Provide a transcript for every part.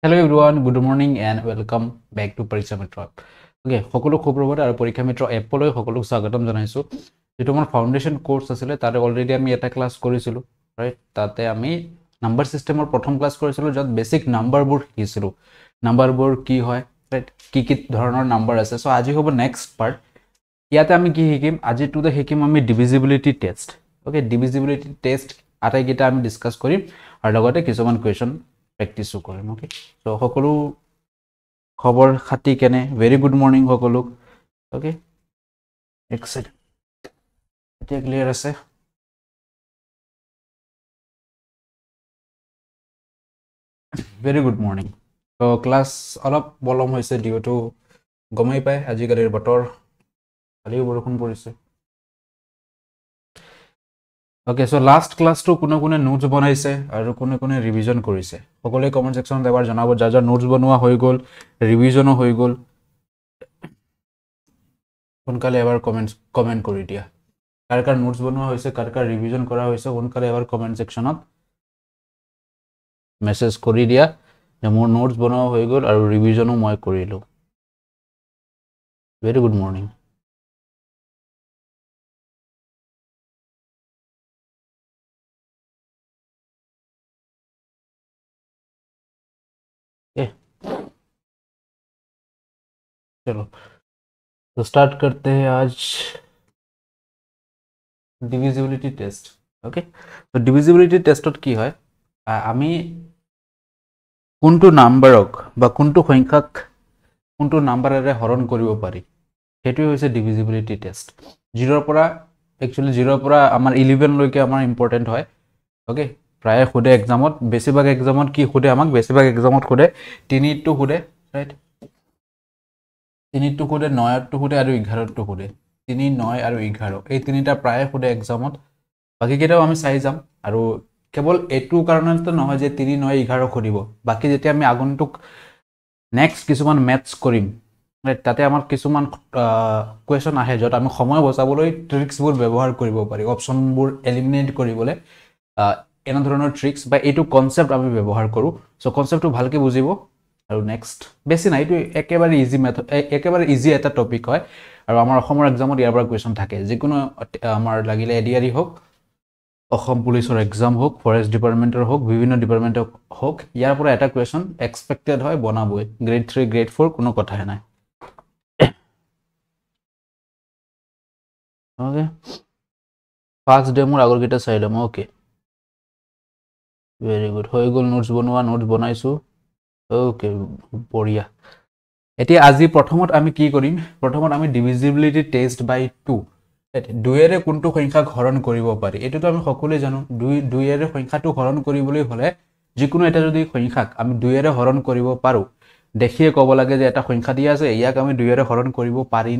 Hello everyone, good morning and welcome back to Pariksha Mitra. Okay, সকলো খবৰবোৰ আৰু পৰীক্ষা মিত্ৰ এপলৈ সকলোক স্বাগতম জনাইছো। যেটো আমাৰ ফাউন্ডেশন কোৰ্স আছিল তাৰে অলৰেডি আমি এটা ক্লাস কৰিছিলো, ৰাইট? তাতে আমি নাম্বাৰ সিস্টেমৰ প্ৰথম ক্লাস কৰিছিলো যত বেসিক নাম্বাৰবোৰ শিকিছিলো। নাম্বাৰবোৰ কি হয়, ৰাইট? কি ধৰণৰ নাম্বাৰ আছে। সো আজি হ'ব নেক্সট পাৰ্ট। ইয়াতে আমি কি শিকিম? আজিটোতে শিকিম আমি divisibility test. Okay, divisibility test আটাইকেইটা আমি ডিসকাস কৰিম আৰু লগতে কিছুমান কোৱেশ্চন প্ৰেক্টিসও কৰিম। ওকে, সো সকলো খবৰ খাতি কেনে? ভেৰি গুড মৰ্নিং সকলোক। ওকে, এক সেকেন্ড, এতিয়া ক্লিয়াৰ আছে? Very good morning. তো ক্লাছ অলপ পলম হৈছে ডিউটো গমেই পায় আজিকালিৰ বতৰ, কালিও বৰষুণ পৰিছে। ওকে, সো লাষ্ট ক্লাছটো কোনে কোনে নোটস বনাইছে আৰু কোনে কোনে ৰিভিজন কৰিছে সকলোৱে কমেন্ট সেকশনত এবাৰ জনাব। যাৰ যাৰ নোটস বনোৱা হৈ গ'ল, ৰিভিজনো হৈ গ'ল, সোনকালে এবাৰ কমেন্ট কৰি দিয়া। কাৰ কাৰ নোটস বনোৱা হৈছে, কাৰ কাৰ ৰিভিজন কৰা হৈছে, সোনকালে এবাৰ কমেন্ট সেকশনত মেছেজ কৰি দিয়া যে মোৰ নোটস বনোৱা হৈ গ'ল আৰু ৰিভিজনো মই কৰিলো। Very good morning. चलो तो स्टार्ट करते हैं आज डिविजिबिलिटी टेस्ट। ओके, तो डिविजिबिलिटी टेस्टत की হয় আমি কোনটো নাম্বাৰক বা কোনটো সংখ্যাক কোনটো নাম্বাৰেৰে হৰণ কৰিব পাৰি সেইটো হৈছে ডিভিজিবিলিটি টেষ্ট। 0 পৰা একচুয়ালি 0 পৰা আমাৰ 11 লৈকে আমাৰ ইম্পৰ্টেন্ট হয়। ওকে, প্ৰায় খুদে এক্সামত, বেছিভাগ এক্সামত কি খুদে আমাক, বেছিভাগ এক্সামত খুদে 3 টু খুদে, ৰাইট? 3 টু খুদে, 9 টু খুদে আৰু 11 টু খুদে। 3, 9 আৰু 11 এই তিনিটা প্ৰায় খুদে এক্সামত। বাকি কেইটাও আমি চাই যাম আৰু কেৱল এইটো কাৰণতে নহয় যে 3, 9, 11 খুদিব। বাকি যেতিয়া আমি আগন্তুক নেক্সট কিছুমান মেথছ কৰিম, তাতে আমাৰ কিছুমান কুৱেশ্যন আহে য'ত আমি সময় বচাবলৈ ট্ৰিক্সবোৰ ব্যৱহাৰ কৰিব পাৰি, অপশ্যনবোৰ এলিমিনেট কৰিবলৈ এনে ধৰণৰ ট্ৰিক্স বা এইটো কনসেপ্ট আমি ব্যৱহাৰ কৰোঁ। সো কনসেপ্টটো ভালকে বুজিব আৰু নেক্সট বেছি নাই, এইটো একেবাৰে ইজি মেথড, একেবাৰে ইজি এটা টপিক হয় আৰু আমাৰ অসমৰ এক্সামত ইয়াৰ পৰা কুৱেশ্যন থাকে। যিকোনো আমাৰ লাগিলে এডিআৰই হওক, অসম পুলিচৰ এক্সাম হোক, ফৰেষ্ট ডিপাৰ্টমেণ্টৰ হোক, বিভিন্ন ডিপাৰ্টমেণ্টৰ হোক, ইয়াৰ পৰা এটা কুৱেশ্যন এক্সপেক্টেড হয়, বনাবই। গ্ৰেড 3, গ্ৰেড 4 কোনো কথাই নাই। ওকে, ফাৰ্ষ্ট ডে মোৰ আগৰকেইটা চাই ল'ম। ওকে, ভেৰি গুড, হৈ গ'ল নোটছ বনোৱা, নোটছ বনাইছোঁ। ওকে, বঢ়িয়া। এতিয়া আজি প্ৰথমত আমি কি কৰিম? প্ৰথমত আমি ডিভিজিবিলিটি টেষ্ট বাই 2, দুইৰে কোনটো সংখ্যাক হৰণ কৰিব পাৰি এইটোতো আমি সকলোৱে জানো। দুইৰে সংখ্যাটো হৰণ কৰিবলৈ হলে যিকোনো এটা যদি সংখ্যাক আমি দুইৰে হৰণ কৰিব পাৰো, দেখিয়ে ক'ব লাগে যে এটা সংখ্যা দিয়া আছে, ইয়াক আমি দুইৰে হৰণ কৰিব পাৰি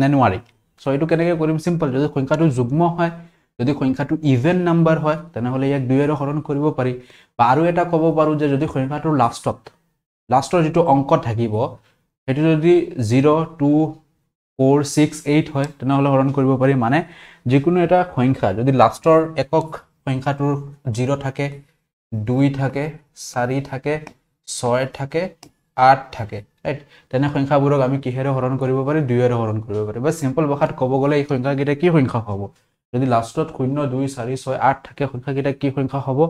নে নোৱাৰি। সো এইটো কেনেকৈ কৰিম? সিম্পল, যদি সংখ্যাটো যুগ্ম হয়, যদি সংখ্যাটো ইভেন নাম্বাৰ হয়, তেনেহ'লে ইয়াক দুইৰে হৰণ কৰিব পাৰি। বা আৰু এটা ক'ব পাৰো যে যদি সংখ্যাটোৰ লাষ্টৰ যিটো অংক থাকিব সেইটো যদি 0, 2, 4, 6, 8 হয়, তেনেহ'লে হৰণ কৰিব পাৰি। মানে যিকোনো এটা সংখ্যা যদি লাষ্টৰ একক সংখ্যাটোৰ 0 থাকে, 2 থাকে, 4 থাকে, 6 থাকে, 8 থাকে, ৰাইট? তেনে সংখ্যাবোৰক আমি কিহেৰে হৰণ কৰিব পাৰি? 2ৰে হৰণ কৰিব পাৰি। বা সিম্পল ভাষাত ক'ব গ'লে এই সংখ্যাকেইটা কি সংখ্যা হ'ব? যদি লাষ্টত 0, 2, 4, 6, 8 থাকে, সংখ্যাকেইটা কি সংখ্যা হ'ব?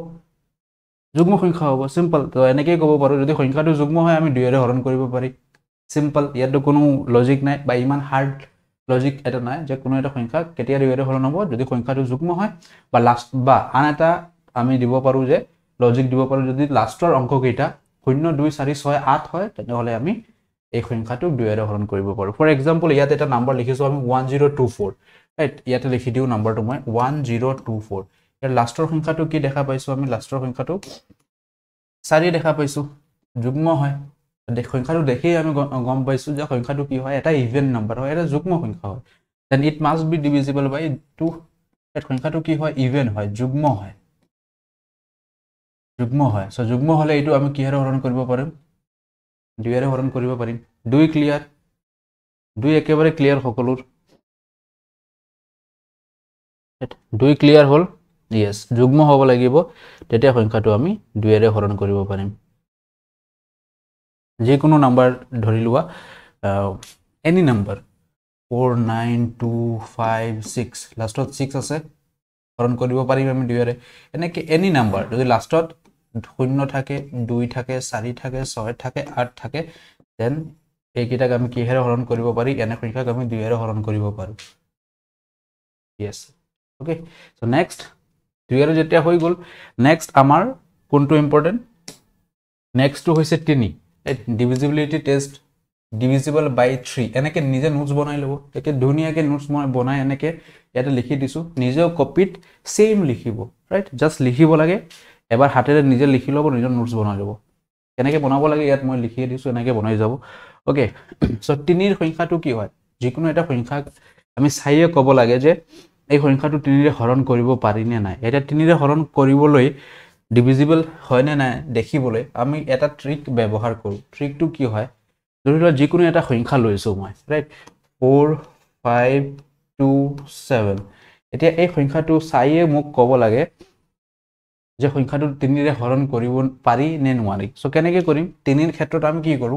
যুগ্ম সংখ্যা হ'ব। সিম্পল, তো এনেকেই ক'ব পাৰো যদি সংখ্যাটো যুগ্ম হয় আমি 2ৰে হৰণ কৰিব পাৰি। সিম্পল, ইয়াতো কোনো লজিক নাই বা ইমান হাৰ্ড লজিক এটা নাই যে কোনো এটা সংখ্যা কেতিয়া 2ৰে হৰণ হ'ব যদি সংখ্যাটো যুগ্ম হয়। বা লাষ্ট বা আন এটা আমি দিব পাৰো যে লজিক দিব পাৰো, যদি লাষ্টৰ অংককেইটা 0, 2, 4, 6, 8 হয়, তেনেহ'লে আমি এই সংখ্যাটোক 2ৰে হৰণ কৰিব পাৰো। ফৰ এক্সাম্পল, ইয়াত এটা নাম্বাৰ লিখিছো আমি 1024, ৰাইট? ইয়াতে লিখি দিওঁ নাম্বাৰটো মই 1024। ইয়াৰ লাষ্টৰ সংখ্যাটো কি দেখা পাইছো? আমি লাষ্টৰ সংখ্যাটো 4 দেখা পাইছো, যুগ্ম হয়। সংখ্যাটো দেখি আমি গম পাইছো যে সংখ্যাটো কি হয়? এটা ইভেন নাম্বাৰ হয়, এটা যুগ্ম সংখ্যা হয়। Then it must be divisible by 2। সংখ্যাটো কি হয়? ইভেন হয়, যুগ্ম হয়, যুগ্ম হয়। সো যুগ্ম হলে এইটো আমি কিহেৰে হৰণ কৰিব পাৰিম? 2ৰে হৰণ কৰিব পাৰিম। 2 ক্লিয়াৰ, 2 একেবাৰে ক্লিয়াৰ সকলোৰ। 2 ক্লিয়াৰ হ'ল? ইয়েছ, যুগ্ম হ'ব লাগিব, তেতিয়া সংখ্যাটো আমি 2ৰে হৰণ কৰিব পাৰিম। যিকোনো নাম্বাৰ ধৰি লোৱা এনি নাম্বাৰ 4 9 2 5 6 লাষ্টত 6 আছে হৰণ কৰিব পাৰিম আমি দুইৰে এনেকৈ এনি নাম্বাৰ যদি লাষ্টত 0 থাকে 2 থাকে 4 থাকে 6 থাকে 8 থাকে দেন এইকেইটাক আমি কিহেৰে হৰণ কৰিব পাৰি এনে সংখ্যাক আমি দুইৰে হৰণ কৰিব পাৰোঁ yes ওকে সো নেক্সট দুইৰে যেতিয়া হৈ গ'ল নেক্সট আমাৰ কোনটো ইম্পৰ্টেন্ট নেক্সটটো হৈছে 3 ডিভিজিবিলিটি টেষ্ট divisible by 3 এনেকে নিজে নোটস বনাই লব একে ধুনিয়াকে নোটস মই বনাই এনেকে ইয়াতে লিখি দিছো নিজেও কপিত সেম লিখিব ৰাইট জাস্ট লিখিব লাগে এবাৰ হাতেৰে নিজে লিখি লব নিজৰ নোটস বনাই লব কেনেকে বনাব লাগে ইয়াত মই লিখি দিছো এনেকে বনাই যাব ওকে সো 3 ৰ সংখ্যাটো কি হয় যিকোনো এটা সংখ্যা আমি চাইয়ে ক'ব লাগে যে এই সংখ্যাটো 3 ৰে হৰণ কৰিব পাৰি নে নাই এটা 3 ৰে হৰণ কৰিবলৈ ডিভিজিবল হয় নে নাই দেখিবলৈ আমি এটা ট্ৰিক ব্যৱহাৰ কৰো ট্ৰিকটো কি হয় ধৰি লোৱা যিকোনো এটা সংখ্যা লৈছো মই ৰাইট 4 5 2 7 এতিয়া এই সংখ্যাটো চাইয়ে মোক ক'ব লাগে যে সংখ্যাটো 3 ৰে হৰণ কৰিব পাৰি নে নোৱাৰি সো কেনেকৈ কৰিম 3 ৰ ক্ষেত্ৰত আমি কি কৰো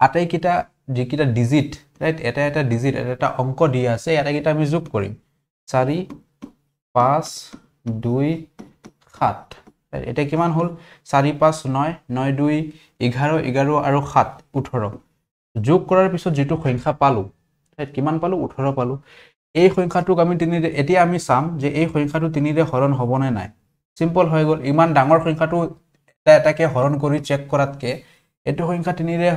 আটাইকিটা যিকিটা ডিজিট ৰাইট এটা এটা ডিজিট এটা অংক দিয়া আছে আটাইকিটা আমি যোগ কৰিম 4 5 2 7 এটা কিমান হল 4 5 9 9 2 11 11 আৰু 7 18 যোগ কৰাৰ পিছত যেটো সংখ্যা পালো ৰাইট কিমান পালো 18 পালো এই সংখ্যাটোক আমি 3 ৰে এতিয়া আমি চাম যে এই সংখ্যাটো 3 ৰে হৰণ হ'ব নে নাই সিম্পল হৈ গ'ল ইমান ডাঙৰ সংখ্যাটো এটা এটাকে হৰণ কৰি চেক কৰাতকে এটো সংখ্যা 3 ৰে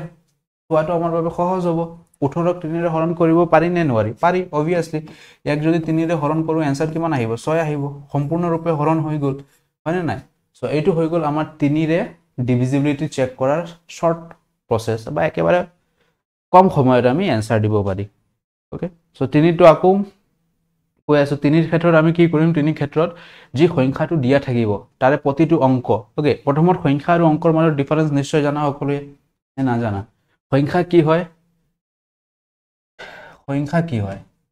হোৱাটো আমাৰ বাবে সহজ হ'ব 18 ক 3 ৰে হৰণ কৰিব পাৰি নে নোৱাৰি পাৰি obviously এক যদি 3 ৰে হৰণ কৰো आंसर কিমান আহিব 6 আহিব সম্পূৰ্ণ ৰূপে হৰণ হৈ গ'ল হয় নাই সো এইটো হৈ গ'ল আমাৰ 3 ৰে ডিভিজিবিলিটি চেক কৰাৰ শৰ্ট প্ৰসেস বা একেবাৰে কম সময়ত আমি आंसर দিব পাৰি ওকে সো 3 টো আকৌ কৈ আছে 3 ৰ ক্ষেত্ৰত আমি কি কৰিম 3 ৰ ক্ষেত্ৰত যি সংখ্যাটো দিয়া থাকিব তাৰে প্ৰতিটো অংক ওকে প্ৰথমত সংখ্যা আৰু অংকৰ মাজৰ ডিফাৰেন্স নিশ্চয় জানা সকলোৱে না জানা সংখ্যা কি হয়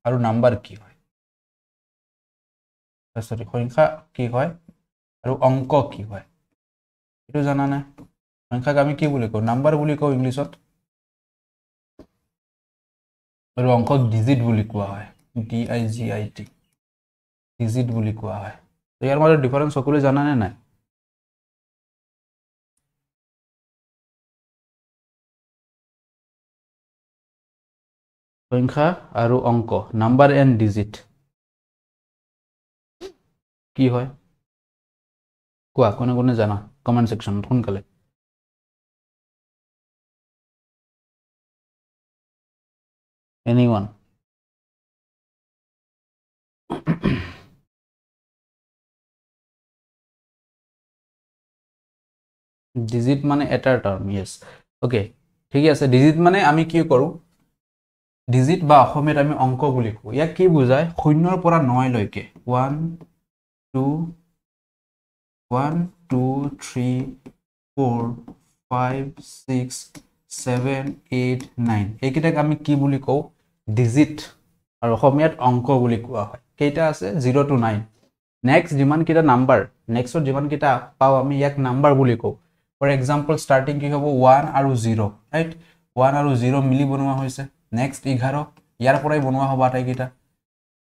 আৰু নাম্বাৰ কি হয় সৰি সংখ্যা কি হয় আৰু অংক কি হয় এটো জানা না সংখ্যাক আমি কি বুলি কও নাম্বাৰ বুলি কও ইংলিশত আৰু অংকক ডিজিট বুলি কোৱা হয় DIGIT ডিজিট বুলি কোৱা হয় তো ইয়াৰ মাজৰ ডিফাৰেন্স সকলোৱে জানা নে নাই সংখ্যা আৰু অংক নাম্বাৰ এন্ড ডিজিট কি হয় কোৱা কোনে কোনে জানা কমেন্ট সেকশন সোনকালে anyone ডিজিট মানে এটাৰ টাৰ্ম yes ওকে ঠিক আছে ডিজিট মানে আমি কি কৰো ডিজিট বা অসমীয়াত আমি অংক বুলি কওঁ ইয়াক কি বুজায় 0 ৰ পৰা 9 লৈকে 1 2 3 4 5 6 7 8 9 এইকেইটাক আমি কি বুলি কওঁ ডিজিট আৰু অসমীয়াত অংক বুলি কোৱা হয় কেইটা আছে 0 to 9 নেক্সট যিমান কিটা নাম্বাৰ নেক্সটত যিমান কিটা পাও আমি ইয়াক নাম্বাৰ বুলি কওঁ ফৰ এক্সাম্পল স্টাৰ্টিং কি হ'ব 1 আৰু 0 ৰাইট 1 আৰু 0 মিলি বনোৱা হৈছে নেক্সট 11 ইয়াৰ পৰাই বনোৱা হ'ব আটাইকিটা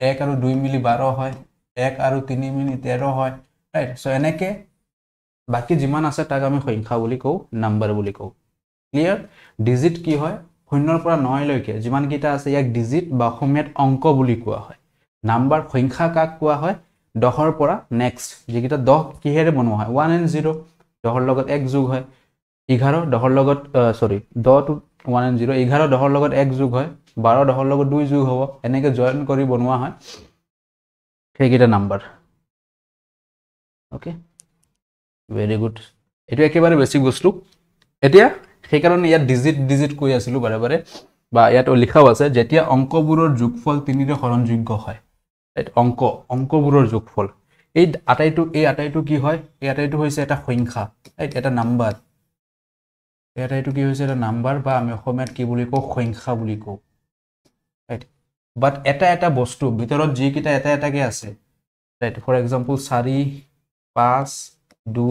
1 আৰু 2 মিলি 12 হয় 1 আৰু 3 মিলি 13 হয় ৰাইট সো এনেকে বাকি যিমান আছে তাক আমি সংখ্যা বুলি কওঁ নাম্বাৰ বুলি কওঁ ক্লিয়াৰ ডিজিট কি হয় 0 ৰ পৰা 9 লৈকে যিমান কিটা আছে ইয়াক ডিজিট বা অসমীয়াত অংক বুলি কোৱা হয় নাম্বাৰ সংখ্যা কাক কোৱা হয় 10 ৰ পৰা নেক্সট যিকিটা 10 কিহেৰে বনোৱা হয় 1 and 0 10 ৰ লগত 1 যোগ হয় 11 10 ৰ লগত সৰি 10 to 1 and 0 11 10 ৰ লগত 1 যোগ হয় 12 10 ৰ লগত 2 যোগ হ'ব এনেকে জয়েন কৰি বনোৱা হয় সেইকিটা নাম্বাৰ ওকে ভেৰি গুড এটো একেবাৰে বেসিক বস্তু এতিয়া সেই কাৰণে ইয়াত ডিজিট কৈ আছিল বাৰে বাৰে বা ইয়াত লিখাও আছে যেতিয়া অংকবোৰৰ যোগফল 3 ৰে হৰণযোগ্য হয় ৰাইট অংকবোৰৰ যোগফল এই আটাইটো কি হয় এই আটাইটো হৈছে এটা সংখ্যা ৰাইট এটা নাম্বাৰ এই আটাইটো কি হৈছে এটা নাম্বাৰ বা আমি অসমীয়াত কি বুলি কওঁ সংখ্যা বুলি কওঁ ৰাইট বাট এটা বস্তু ভিতৰত যি কিটা এটাকে আছে ৰাইট ফৰ এক্সাম্পল 4 5 2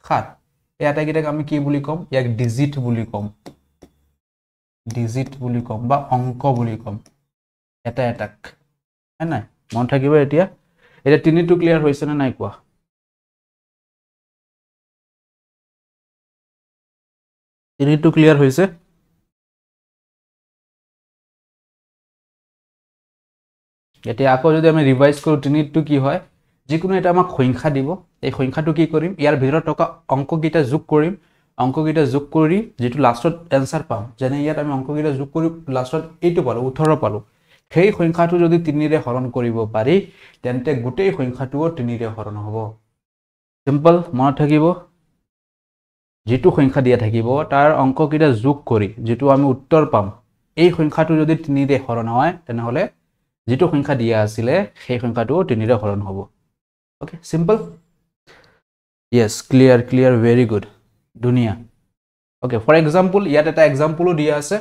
7 এই আটাইকিটাক আমি কি বুলি কম ইয়াক ডিজিট বুলি কম ডিজিট বুলি কম বা অংক বুলি কম এটা এটাক হয় নাই মন থাকিব এতিয়া এটা তিনিটো ক্লিয়াৰ হৈছে নে নাই কোৱা তিনিটো ক্লিয়াৰ হৈছে এতিয়া আকৌ যদি আমি ৰিভাইজ কৰোঁ তিনিটো কি হয় যিকোনো এটা আমাক সংখ্যা দিব এই সংখ্যাটো কি কৰিম ইয়াৰ ভিতৰত থকা অংককেইটা যোগ কৰিম অংককেইটা যোগ কৰি যেটো লাষ্টত এনসাৰ পাম যেনে ইয়াত আমি অংককেইটা যোগ কৰি লাষ্টত এইটো পালো 18 পালো সেই সংখ্যাটো যদি 3 ৰে হৰণ কৰিব পাৰি তেন্তে গোটেই সংখ্যাটোও 3 ৰে হৰণ হ'ব সিম্পল মনত থাকিব যেটো সংখ্যা দিয়া থাকিব তাৰ অংককেইটা যোগ কৰি যেটো আমি উত্তৰ পাম এই সংখ্যাটো যদি 3 ৰে হৰণ হয় তেনেহলে যেটো সংখ্যা দিয়া আছিল সেই সংখ্যাটো 3 ৰে হৰণ হ'ব okay simple yes clear very good দুনিয়া ওকে ফৰ এক্সাম্পল ইয়াত এটা এক্সাম্পলও দিয়া আছে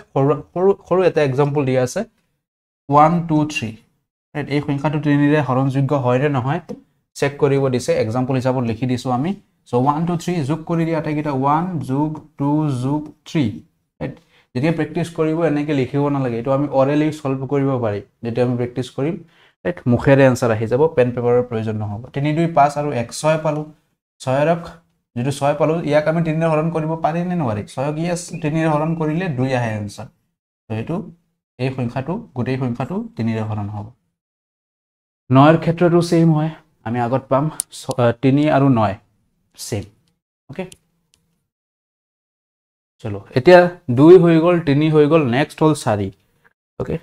সৰু এটা এক্সাম্পল দিয়া আছে 1 2 3 ৰাইট এই সংখ্যাটো 3 ৰে হৰণযোগ্য হয় নে নহয় চেক কৰিব দিছে এক্সাম্পল হিচাপত লিখি দিছো আমি সো 1 2 3 যোগ কৰি দিয়া আটাইকেইটা 1 যোগ 2 যোগ 3 ৰাইট যেতিয়া প্ৰেক্টিস কৰিব এনেকৈ লিখিব নালাগে এটো আমি অৰেলি সলভ কৰিব পাৰি যেতিয়া আমি প্ৰেক্টিস কৰিম ৰাইট মুখেৰে আনসাৰ আহি যাব পেন পেপাৰৰ প্ৰয়োজন নহব 3 2 5 আৰু 1 6 পালো 6 ৰক যেটো 6 পালো ইয়াক আমি 3 ৰে হৰণ কৰিব পাৰি নে নোৱাৰি 6 ক ইয়াত 3 ৰে হৰণ কৰিলে 2 আহে আনসাৰ তো এটো এই সংখ্যাটো গোটেই সংখ্যাটো 3 ৰে হৰণ হ'ব 9 ৰ ক্ষেত্ৰটো সেম হয় আমি আগত পাম 3 আৰু 9 সেম ওকে চলো এতিয়া 2 হৈ গল 3 হৈ গল নেক্সট হল 4 ওকে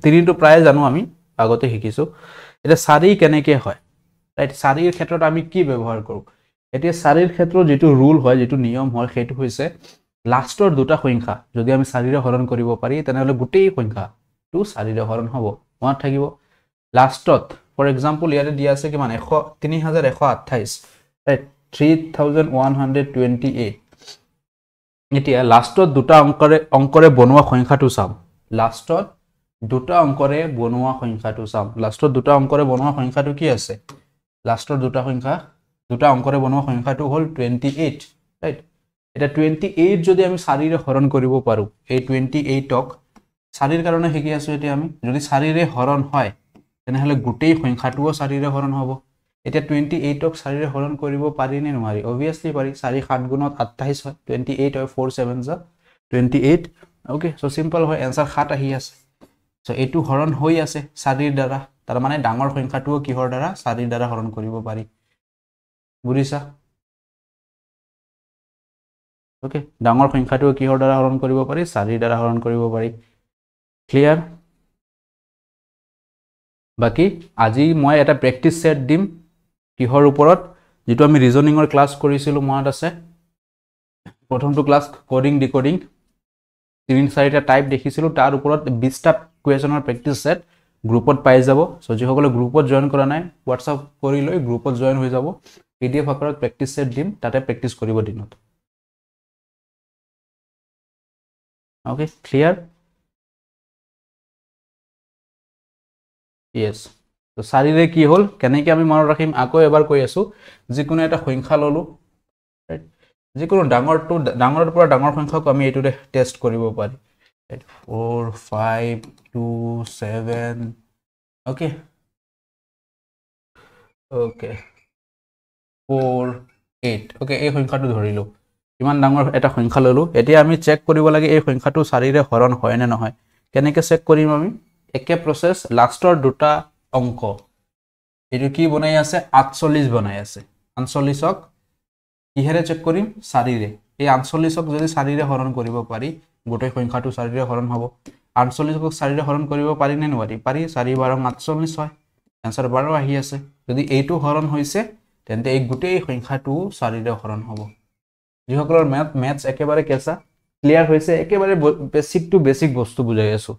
3 তো প্ৰায় জানো আমি আগতে শিকিছো এটা 4 কেনেকৈ হয় ৰাইট 4 ৰ ক্ষেত্ৰত আমি কি ব্যৱহাৰ কৰো এতিয়া 4 ৰ ক্ষেত্ৰত যেটো ৰুল হয় যেটো নিয়ম হয় সেইটো হৈছে লাষ্টৰ দুটা সংখ্যা যদি আমি 4 ৰে হৰণ কৰিব পাৰি তেনেহলে গোটেই সংখ্যাটো 4 ৰে হৰণ হ'ব মনত থাকিব লাষ্টত ফৰ এক্সাম্পল ইয়াতে দিয়া আছে কিমান 3128 ৰাইট 3128 এতিয়া লাষ্টত দুটা অংকৰে বনোৱা সংখ্যাটো চাম লাষ্টত দুটা অংকৰে বনোৱা সংখ্যাটো চাম লাষ্টত দুটা অংকৰে বনোৱা সংখ্যাটো কি আছে লাষ্টৰ দুটা অংকৰে বনোৱা সংখ্যাটো হল 28 ৰাইট এটা 28 যদি আমি 4 ৰে হৰণ কৰিব পাৰো এই 28ক 4 ৰ কাৰণে হেকি আছে এতিয়া আমি যদি 4 ৰে হৰণ হয় তেনেহলে গোটেই সংখ্যাটোও 4 ৰে হৰণ হ'ব এটা 28ক 4 ৰে হৰণ কৰিব পাৰি নে নোৱাৰি obviously পাৰি 4 7 গুণত 28 হয় 28 হয় 4 7 যা 28 ওকে সো সিম্পল হয় आंसर 7 আহি আছে সো এটো হৰণ হৈ আছে 4 ৰ দ্বাৰা তাৰ মানে ডাঙৰ সংখ্যাটোও কিহৰ দ্বাৰা 4 ৰ দ্বাৰা হৰণ কৰিব পাৰি বুজিছা ওকে ডাঙৰ সংখ্যাটো কিহৰ দ্বাৰা হৰণ কৰিব পাৰি 4 ৰ দ্বাৰা হৰণ কৰিব পাৰি ক্লিয়াৰ বাকি আজি মই এটা প্ৰেক্টিস সেট দিম কিহৰ ওপৰত যেটো আমি ৰিজনিংৰ ক্লাস কৰিছিলো মনত আছে প্ৰথমটো ক্লাস কোডিং ডিকোডিং 3-4টা টাইপ দেখিছিলো তাৰ ওপৰত 20টা কোৱেশ্যনৰ প্ৰেক্টিস সেট গ্ৰুপত পাই যাব সো যিসকলে গ্ৰুপত জয়েন কৰা নাই WhatsApp কৰি লৈ গ্ৰুপত জয়েন হৈ যাব PDF আকাৰত প্ৰেক্টিস সেট দিম তাতে প্ৰেক্টিস কৰিব দিনত ওকে ক্লিয়াৰ yes তো 4 ৰে কি হল কেনেকৈ আমি মনত ৰাখিম আকৌ এবাৰ কৈ আছো যিকোনো এটা সংখ্যা ললো ৰাইট যিকোনো ডাঙৰৰ পৰা ডাঙৰ সংখ্যাক আমি এটোতে টেস্ট কৰিব পাৰি 4 5 2 7 ওকে ওকে 4 8 ওকে এই সংখ্যাটো ধৰিলো কিমান ডাঙৰ এটা সংখ্যা ললো এতিয়া আমি চেক কৰিব লাগে এই সংখ্যাটো 4 ৰে হৰণ হয় নে নহয় কেনেকৈ চেক কৰিম আমি একে প্ৰসেস লাষ্টৰ দুটা অংক এটো কি বনাই আছে 48 বনাই আছে 48ক কিহেৰে চেক কৰিম 4 ৰে এই 48ক যদি 4 ৰে হৰণ কৰিব পাৰি গোটেই সংখ্যাটো 4 ৰে হৰণ হ'ব 48ক 4 ৰে হৰণ কৰিব পাৰি নে নোৱাৰি পাৰি 4 12 48 হয় आंसर 12 আহি আছে যদি এইটো হৰণ হৈছে তেন্তে এই গোটেই সংখ্যাটো 4 ৰে হৰণ হ'ব যিসকলৰ ম্যাথছ একেবাৰে কেঁচা ক্লিয়াৰ হৈছে একেবাৰে বেসিক টু বেসিক বস্তু বুজাই আছো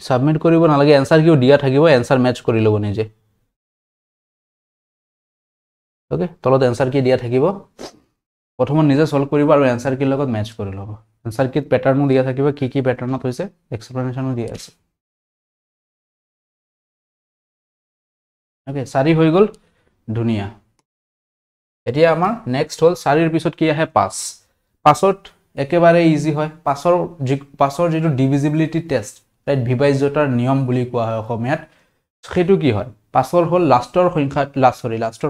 সাবমিট কৰিব নালাগে आंसर কিও দিয়া থাকিব आंसर ম্যাচ কৰি লব নিজে ওকে তলত आंसर কি দিয়া থাকিব প্ৰথমত নিজে সলভ কৰিব আৰু आंसर কি লগত ম্যাচ কৰি লব आंसर কি প্যাটাৰ্নও দিয়া থাকিব কি প্যাটাৰ্নত হৈছে এক্সপ্লেনেশনও দিয়া আছে ওকে 4 হৈ গল ধুনিয়া এতিয়া আমাৰ নেক্সট হল 4 পিছত কি আহে 5 5ত একেবাৰে ইজি হয় 5ৰ যেটো ডিভিজিবিলিটি টেষ্ট ৰাইট বিভাজ্যতাৰ নিয়ম বুলি কোৱা হয় অসমীয়াত সেইটো কি হয় 5ৰ হল লাষ্টৰ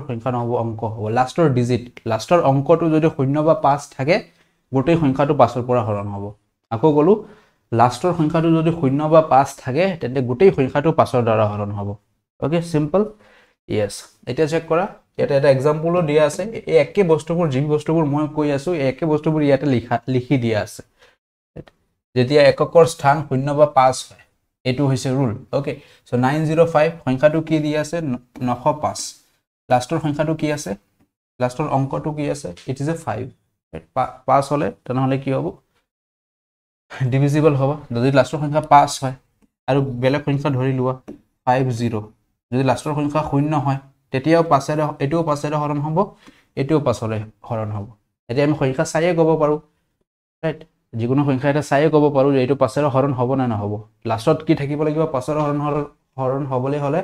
সংখ্যা নহব অংক হ'ব লাষ্টৰ ডিজিট লাষ্টৰ অংকটো যদি 0 বা 5 থাকে গোটেই সংখ্যাটো 5ৰ পৰা হৰণ হ'ব আকৌ গলো লাষ্টৰ সংখ্যাটো যদি 0 বা 5 থাকে তেন্তে গোটেই সংখ্যাটো 5ৰ দ্বাৰা হৰণ হ'ব ওকে সিম্পল ইয়েস এটা চেক কৰা এটা এটা এক্সাম্পলও দিয়া আছে এই একে বস্তুবোৰ যি বস্তুবোৰ মই কৈ আছো এই একে বস্তুবোৰ ইয়াতে লিখি দিয়া আছে যেতিয়া এককৰ স্থান 0 বা 5 হয় এটো হৈছে ৰুল ওকে সো 905 সংখ্যাটো কি দিয়া আছে 905 লাষ্টৰ সংখ্যাটো কি আছে লাষ্টৰ অংকটো কি আছে ইট ইজ এ 5 5 হলে তেনেহলে কি হ'ব ডিভিজিবল হ'ব যদি লাষ্টৰ সংখ্যা 5 হয় আৰু বেলেগ সংখ্যা ধৰি লোৱা 50 যদি লাষ্টৰ সংখ্যা 0 হয় তেতিয়াও 5 এৰে এটোও 5 এৰে হৰণ হ'ব এটোও 5 এৰে হৰণ হ'ব এতিয়া আমি সংখ্যা চাইয়ে ক'ব পাৰো ৰাইট যিকোনো সংখ্যা এটা চাইয়ে ক'ব পাৰো যে এটো 5 এৰে হৰণ হ'ব না নহব লাষ্টত কি থাকিব লাগিব 5 এৰে হৰণ হ'বলৈ হলে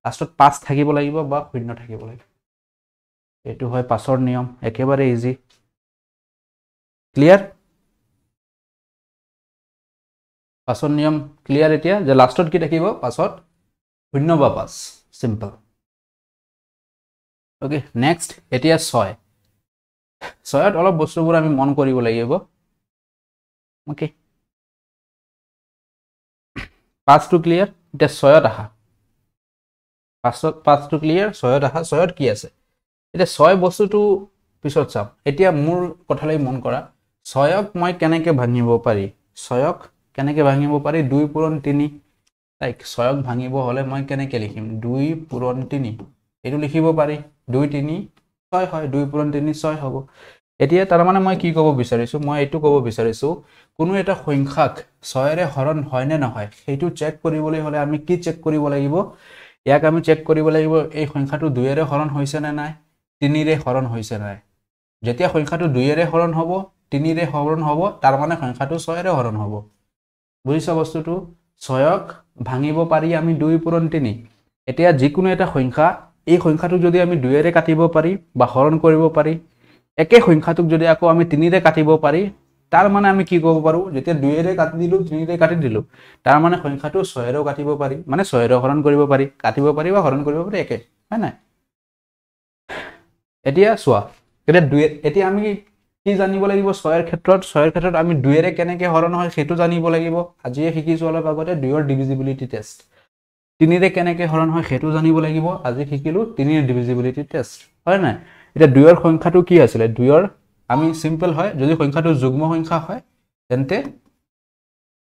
লাষ্টত 5 থাকিব লাগিব বা 0 থাকিব লাগিব এটো হয় 5ৰ নিয়ম একেবাৰে ইজি ক্লিয়াৰ 5ৰ নিয়ম ক্লিয়াৰ এতিয়া যে লাষ্টত কি থাকিব 5ত 0 বা 5 সিম্পল ওকে নেক্সট এতিয়া 6 6ত অলপ বস্তুবোৰ আমি মন কৰিব লাগিব ওকে 5 টো ক্লিয়াৰ এটা 6ত আহা 5 টো ক্লিয়াৰ 6ত আহা 6ত কি আছে এটা 6 বস্তুটো পিছত চাম এতিয়া মোৰ কথালৈ মন কৰা 6ক মই কেনেকৈ ভাঙিব পাৰি 6ক কেনেকৈ ভাঙিব পাৰি 2 পূৰণ 3 লাইক 6ক ভাঙিব হলে মই কেনেকৈ লিখিম 2 পূৰণ 3 এটো লিখিব পাৰি 2 3 6 হয় 2 পূৰণ 3 6 হ'ব এতিয়া তাৰ মানে মই কি ক'ব বিচাৰিছো মই এটো ক'ব বিচাৰিছো কোনো এটা সংখ্যাক 6 এৰে হৰণ হয় নে নহয় সেইটো চেক কৰিবলৈ হলে আমি কি চেক কৰিব লাগিব ইয়াক আমি চেক কৰিব লাগিব এই সংখ্যাটো 2 এৰে হৰণ হৈছে নে নাই 3 এৰে হৰণ হৈছে নাই যেতিয়া সংখ্যাটো 2 এৰে হৰণ হ'ব 3 এৰে হৰণ হ'ব তাৰ মানে সংখ্যাটো 6 এৰে হৰণ হ'ব বুজিছা বস্তুটো 6ক ভাঙিব পাৰি আমি 2 পূৰণ 3 এতিয়া যিকোনো এটা সংখ্যা এই সংখ্যাটো যদি আমি 2 এৰে কাটিব পাৰি বা হৰণ কৰিব পাৰি একে সংখ্যাটোক যদি আকৌ আমি 3 এৰে কাটিব পাৰি তাৰ মানে আমি কি ক'ব পাৰো যেতিয়া 2 এৰে কাটি দিলো 3 এৰে কাটি দিলো তাৰ মানে সংখ্যাটো 6 এৰে কাটিব পাৰি মানে 6 এৰে হৰণ কৰিব পাৰি কাটিব পাৰি বা হৰণ কৰিব পাৰি একে হয় না এতিয়া সোৱা এতিয়া আমি কি জানিব লাগিব 6 এৰ ক্ষেত্ৰত আমি 2 এৰে কেনেকৈ হৰণ হয় সেইটো জানিব লাগিব আজিয়ে শিকিছো অলপ আগতে 2 এৰ ডিভিজিবিলিটি টেষ্ট 3 এৰে কেনেকৈ হৰণ হয় সেইটো জানিব লাগিব আজি শিকিলো 3 এৰ ডিভিজিবিলিটি টেষ্ট হয় না এটা 2 এৰ সংখ্যাটো কি আছিল 2 এৰ আমি সিম্পল হয় যদি সংখ্যাটো যুগ্ম সংখ্যা হয় তেন্তে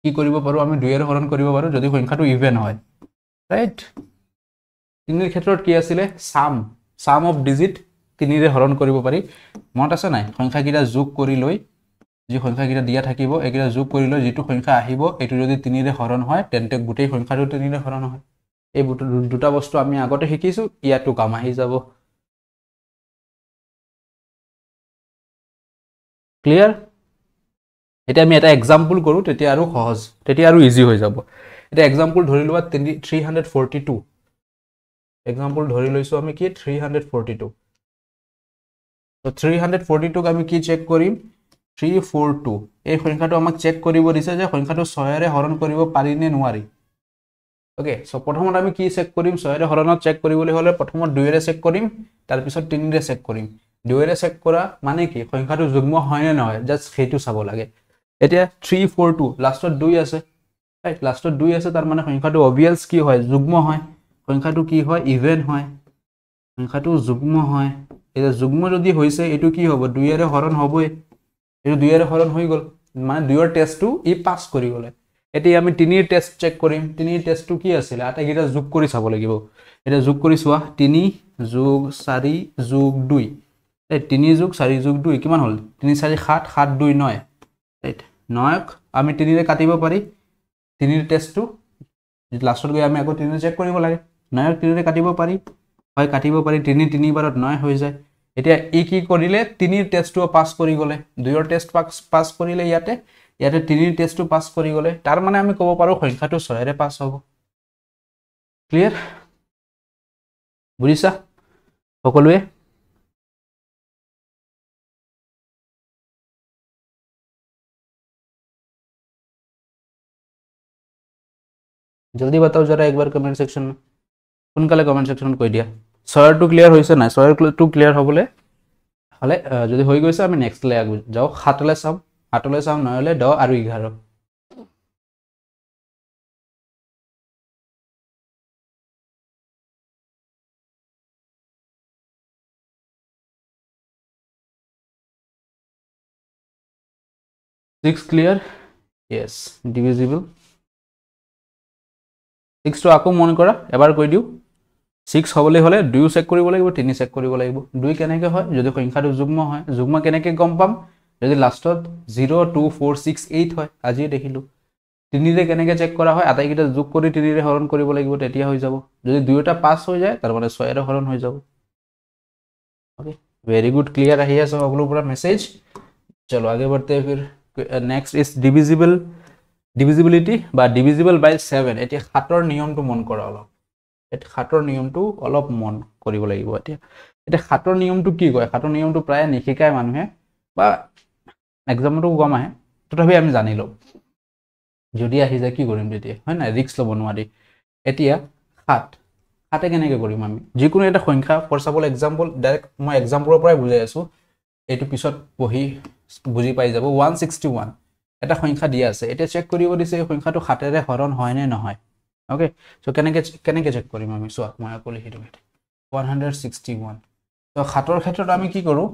কি কৰিব পাৰো আমি 2 এৰ হৰণ কৰিব পাৰো যদি সংখ্যাটো ইভেন হয় ৰাইট 3 এৰ ক্ষেত্ৰত কি আছিল সাম অফ ডিজিট 3 এৰে হৰণ কৰিব পাৰি মনত আছে নাই সংখ্যাকিটা যোগ কৰি লৈ যি সংখ্যাকিটা দিয়া থাকিব একিটা যোগ কৰি লৈ যেটো সংখ্যা আহিব এটো যদি 3 এৰে হৰণ হয় তেন্তে গোটেই সংখ্যাটো 3 এৰে হৰণ হয় এই দুটা বস্তু আমি আগতে শিকিছো ইয়াটো কাম আহি যাব ক্লিয়াৰ এটা আমি এটা এক্সাম্পল কৰো তেতিয়া আৰু সহজ তেতিয়া আৰু ইজি হৈ যাব এটা এক্সাম্পল ধৰি লোৱা 342 এক্সাম্পল ধৰি লৈছো আমি কি 342 তো 342 ক আমি কি চেক কৰিম 342 এই সংখ্যাটো আমাক চেক কৰিব দিছে যে সংখ্যাটো 6 এৰে হৰণ কৰিব পাৰি নে নোৱাৰি ওকে সো প্ৰথমত আমি কি চেক কৰিম 6 এৰে হৰণত চেক কৰিবলৈ হলে প্ৰথমত 2 এৰে চেক কৰিম তাৰ পিছত 3 এৰে চেক কৰিম 2 এৰে চেক কৰা মানে কি সংখ্যাটো যুগ্ম হয় নে নহয় জাস্ট সেইটো চাব লাগে এতিয়া 342 লাষ্টত 2 আছে ৰাইট লাষ্টত 2 আছে তাৰ মানে সংখ্যাটো অবিয়াস কি হয় যুগ্ম হয় সংখ্যাটো কি হয় ইভেন হয় সংখ্যাটো যুগ্ম হয় এটা যুগ্ম যদি হৈছে এটো কি হ'ব 2 এৰে হৰণ হ'বই এটো 2 এৰে হৰণ হৈ গল মানে 2 এৰ টেষ্টটো ই পাস কৰি গলে এতিয়া আমি 3 এৰ টেষ্ট চেক কৰিম 3 এৰ টেষ্টটো কি আছিল আটাইকিটা যোগ কৰি চাব লাগিব এটা যোগ কৰি চোৱা 3 যোগ 4 যোগ 2 এই 3 যোগ 4 যোগ 2 কিমান হল 3 4 7 7 2 9 রাইট 9ক আমি 3 ৰে কাটিব পাৰি 3 এৰ টেষ্টটো লাষ্টত গৈ আমি আকৌ 3 চেক কৰিব লাগে 9ক 3 ৰে কাটিব পাৰি হয় কাটিব পাৰি 3 3 বাৰত 9 হৈ যায় এতিয়া ই কি কৰিলে 3 এৰ টেষ্টটো পাস কৰি গলে 2 এৰ টেষ্ট পাস কৰিলে ইয়াতে 3 এৰ টেষ্টটো পাস কৰি গলে তাৰ মানে আমি ক'ব পাৰো সংখ্যাটো 6 এৰে পাস হ'ব ক্লিয়াৰ বুজিছা সকলোৱে জলদি বাতাও জৰা একবাৰ কমেন্ট সেকশন সোনকালে কমেন্ট সেকশনত কৈ দিয়া ছয়ৰটো ক্লিয়াৰ হৈছে নাই ছয়ৰটো ক্লিয়াৰ হ'বলে হলে যদি হৈ গৈছে আমি নেক্সট লে যাও সাতলে চাম নহলে 10 আৰু 11 6 clear yes divisible 6 টো আকৌ মন কৰা এবাৰ কৈ দিও 6 হবলে হলে 2 চেক কৰিব লাগিব 3 চেক কৰিব লাগিব 2 কেনেকৈ হয় যদি সংখ্যাটো যুগ্ম হয় যুগ্ম কেনেকৈ গম পাম যদি লাষ্টত 0 2 4 6 8 হয় আজি দেখিলো 3 ৰে কেনেকৈ চেক কৰা হয় আটাইকেইটা যোগ কৰি 3 ৰে হৰণ কৰিব লাগিব তেতিয়া হৈ যাব যদি দুইটা পাস হৈ যায় তাৰ মানে 6 ৰে হৰণ হৈ যাব ओके वेरी गुड क्लियर आही है सब अगलो पूरा मैसेज चलो आगे बढ़ते हैं फिर नेक्स्ट इज डिविजिबिलिटी बा डिविजिबल बाय 7 एटी हातर नियमটো মন কৰা অলপ এটি হাতৰ নিয়মটো অলপ মন কৰিব লাগিব এতিয়া এটা হাতৰ নিয়মটো কি কয় হাতৰ নিয়মটো প্ৰায় নিশিকায় মানুহে বা এক্সামটো গম আহে তথাপি আমি জানি লও যদি আহি যায় কি কৰিম তেতিয়া হয় না ৰিস্ক লব নোৱাৰি এতিয়া 7 হাতে কেনেকৈ কৰিম আমি যিকোনো এটা সংখ্যা ফৰ এক্সাম্পল এক্সাম্পল ডাইৰেক্ট মই এক্সাম্পলৰ পৰাই বুজাই আছো এটো পিছত পঢ়ি বুজি পাই যাব 161 এটা সংখ্যা দিয়া আছে এটা চেক কৰিব দিছে এই সংখ্যাটো হাতেৰে হৰণ হয় নে নহয় ओके सो কেনেকৈ চেক কৰিম আমি সো মই আকৌ লিখি দিম 161 তো হাতৰ ক্ষেত্ৰত আমি কি কৰো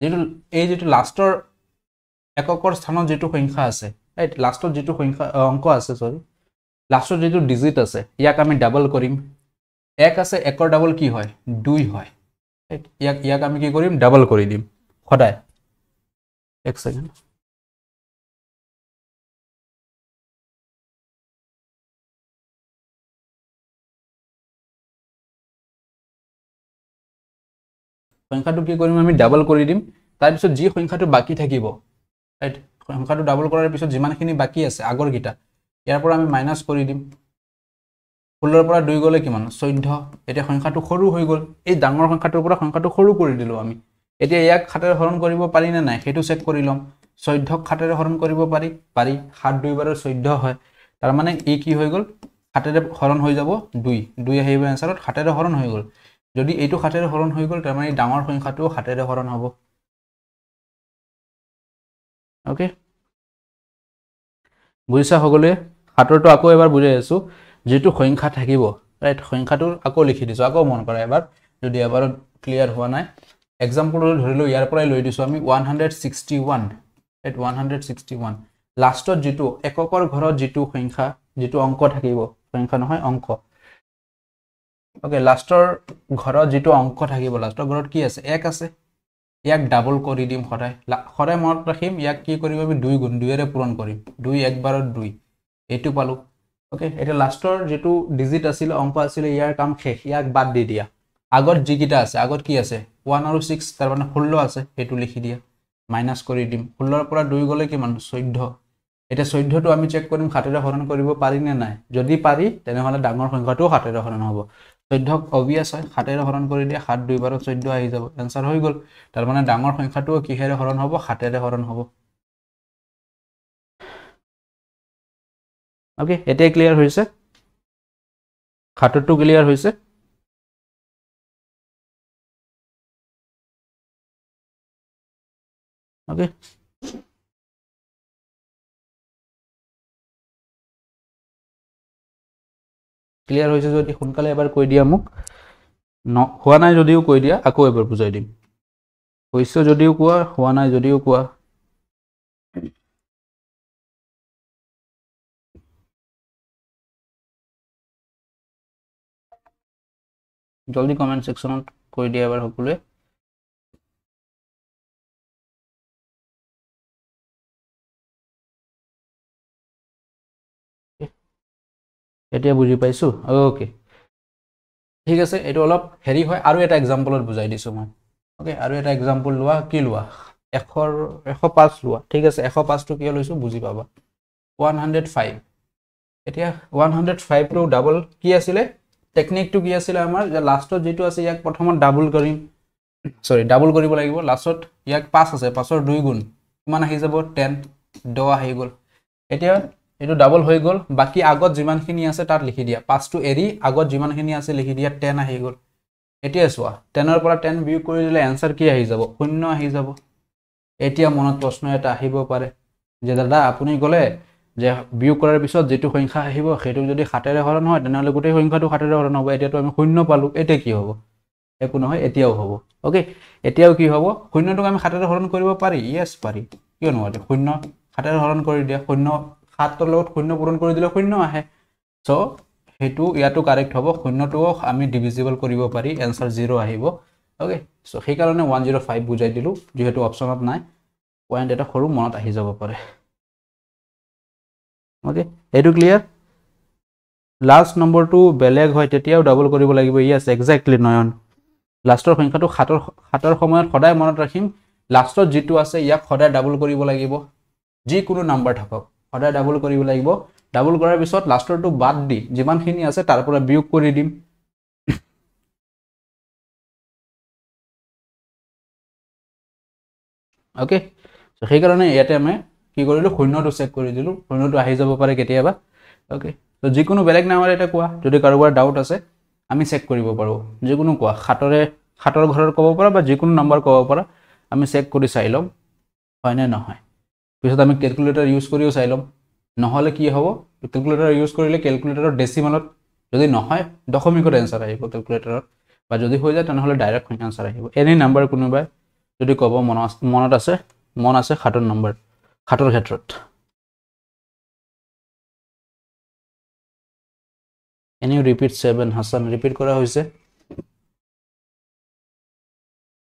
যেটো লাষ্টৰ এককৰ স্থানত যেটো সংখ্যা আছে ৰাইট লাষ্টৰ যেটো সংখ্যা অংক আছে সৰি লাষ্টৰ যেটো ডিজিট আছে ইয়াক আমি ডাবল কৰিম এক আছে একৰ ডাবল কি হয় 2 হয় ৰাইট ইয়াক আমি কি কৰিম ডাবল কৰি দিম সদায় এক সেকেন্ড সংখ্যাটো কি কৰিম আমি ডাবল কৰি দিম তাৰ পিছত যি সংখ্যাটো বাকি থাকিব ৰাইট সংখ্যাটো ডাবল কৰাৰ পিছত যিমানখিনি বাকি আছে আগৰ গিটা ইয়াৰ পৰা আমি মাইনাস কৰি দিম 16 পৰা 2 গলে কিমান 14 এটা সংখ্যাটো সৰু হৈ গল এই ডাঙৰ সংখ্যাটোৰ পৰা সংখ্যাটো সৰু কৰি দিলো আমি এতিয়া ইয়াক খাতেৰে হৰণ কৰিব পাৰি না নাই হেতু চেক কৰি লম 14 খাতেৰে হৰণ কৰিব পাৰি 7 2 বাৰৰ 14 হয় তাৰ মানে ই কি হৈ গল খাতেৰে হৰণ হৈ যাব 2 আহিব আনসাৰত খাতেৰে হৰণ হৈ গল যদি এইটো খাতেৰে হৰণ হৈ গল তাৰ মানে ডাঙৰ সংখ্যাটো খাতেৰে হৰণ হ'ব ওকে বুজিছা হগলে হাতৰটো আকৌ এবাৰ বুজাই আছো যেটো সংখ্যা থাকিব ৰাইট সংখ্যাটো আকৌ লিখি দিছো আকৌ মন কৰা এবাৰ যদি এবাৰ ক্লিয়াৰ হোৱা নাই एग्जांपल ধৰিলো ইয়াৰ পৰাই লৈ দিছো আমি 161 এট 161 লাষ্টত যেটো এককৰ ঘৰত যেটো সংখ্যা যেটো অংক থাকিব সংখ্যা নহয় অংক ओके লাষ্টৰ ঘৰত যেটো অংক থাকিব লাষ্টৰ ঘৰত কি আছে 1 আছে ইয়াক ডাবল কৰি দিম সদায় মনত ৰাখিম ইয়াক কি কৰিম আমি 2 গুণ 2 ৰে পূৰণ কৰিম 2 একবাৰত 2 এটো পালো ओके এটা লাষ্টৰ যেটো ডিজিট আছিল অংক আছিল ইয়াৰ কাম শেষ ইয়াক বাদ দি দিয়া আগত যিকিটা আছে আগত কি আছে 1 আৰু 6 তাৰ মানে 16 আছে এটো লিখি দিয়া মাইনাস কৰি দিম 16 ৰ পৰা 2 গলে কিমান 14 এটা 14 টো আমি চেক কৰিম খাতেৰে হৰণ কৰিব পাৰি নে নাই যদি পাৰি তেনেহলে ডাঙৰ সংখ্যাটো খাতেৰে হৰণ হ'ব 14 অবিয়াস হয় খাতেৰে হৰণ কৰি দিয়া 7 2 বাৰ 14 আহি যাব आंसर হৈ গল তাৰ মানে ডাঙৰ সংখ্যাটো কিহেৰে হৰণ হ'ব খাতেৰে হৰণ হ'ব ओके এটা ক্লিয়াৰ হৈছে খাতৰটো ক্লিয়াৰ হৈছে ओके ক্লিয়াৰ হৈছে যদি সোনকালে এবাৰ কৈ দিয়া মোক হোৱা নাই যদিও কৈ দিয়া আকৌ এবাৰ বুজাই দিম হৈছে যদিও কোৱা হোৱা নাই যদিও কোৱা জলদি কমেন্ট সেকশনত কৈ দিয়া এবাৰ সকলোৱে এতিয়া বুজি পাইছো ওকে ঠিক আছে এটো অলপ হেৰি হয় আৰু এটা एग्जांपलত বুজাই দিছো মই ওকে আৰু এটা एग्जांपल লোৱা কি লোৱা 105 লোৱা ঠিক আছে 105 টো কি লৈছো বুজি পাবা 105 এতিয়া 105 টো ডাবল কি আছিল টেকনিকটো কি আছিল আমাৰ যে লাষ্টত যেটো আছে ইয়াক প্ৰথমত ডাবল কৰিম সৰি ডাবল কৰিব লাগিব লাষ্টত ইয়াক 5 আছে 5 ৰ 2 গুণ কিমান আহি যাব 10 দ আহি গল এতিয়া এইটো ডাবল হৈ গ'ল বাকি আগত যিমানখিনি আছে তাত লিখি দিয়া 5 টো এৰি আগত যিমানখিনি আছে লিখি দিয়া 10 আহি গ'ল এতিয়া চোৱা 10 ৰ পৰা 10 বিয়োগ কৰি দিলে आंसर কি আহি যাব 0 আহি যাব এতিয়া মনত প্ৰশ্ন এটা আহিব পাৰে যে দাদা আপুনি গলে যে বিয়োগ কৰাৰ পিছত যেটো সংখ্যা আহিব সেইটো যদি 7 ৰে হৰণ হয় তেনেহলে গোটেই সংখ্যাটো 7 ৰে হৰণ হ'ব এতিয়াটো আমি 0 পালো এটা কি হ'ব একো নহয় এতিয়াও হ'ব ওকে এতিয়াও কি হ'ব 0 টোক আমি 7 ৰে হৰণ কৰিব পাৰি ইয়েস পাৰি কিয় নোৱাৰি 0 7 ৰে হৰণ কৰি দিয়া 0 7 ৰ লগত 0 পূৰণ কৰি দিলে 0 আহে সো হেতু ইয়াটো কাৰেক্ট হ'ব 0 টো আমি ডিভিজিবল কৰিব পাৰি आंसर 0 আহিব ওকে সো সেই কাৰণে 105 বুজাই দিলো যেহেতু অপচনত নাই পয়েন্ট এটা সৰু মনত আহি যাব পাৰে ওকে এটো ক্লিয়াৰ লাস্ট নম্বৰটো বেলেগ হয় তেতিয়াও ডাবল কৰিব লাগিব ইয়েস এক্স্যাক্টলি নয়ন লাস্টৰ সংখ্যাটো 7 ৰ সময়ত সদায় মনত ৰাখিম লাস্টত যেটো আছে ইয়াক সদায় ডাবল কৰিব লাগিব যি কোনো নাম্বাৰ থাকক সদায় ডাবল কৰিব লাগিব ডাবল কৰাৰ পিছত লাস্টৰটো বাদ দি যিমানখিনি আছে তাৰ পৰা বিয়োগ কৰি দিম ওকে সো সেই কাৰণে ইয়াতে আমি কি কৰিলো শূন্যটো চেক কৰি দিলো শূন্যটো আহি যাব পাৰে কেতিয়াবা ওকে তো যিকোনো বেলেগ নাম্বাৰ এটা কোৱা যদি কাৰোবাৰ ডাউট আছে আমি চেক কৰিব পাৰো যিকোনো কোৱা 7ৰ ঘৰৰ ক'ব পাৰা বা যিকোনো নাম্বাৰ ক'ব পাৰা আমি চেক কৰি চাই লম হয় নে নহয় পিছত আমি ক্যালকুলেটৰ ইউজ কৰিও চাই লম নহলে কি হ'ব ক্যালকুলেটৰ ইউজ কৰিলে ক্যালকুলেটৰৰ ডেসিমালত যদি নহয় দশমিকৰ आंसर আহিব ক্যালকুলেটৰত বা যদি হৈ যায় তেনেহলে ডাইৰেক্ট आंसर আহিব এনি নাম্বাৰ কোনোবাই যদি ক'ব মনত আছে মন আছে 7ৰ নম্বৰ 7ৰ ক্ষেত্ৰত এনি ৰিপিট 7 হাসান ৰিপিট কৰা হৈছে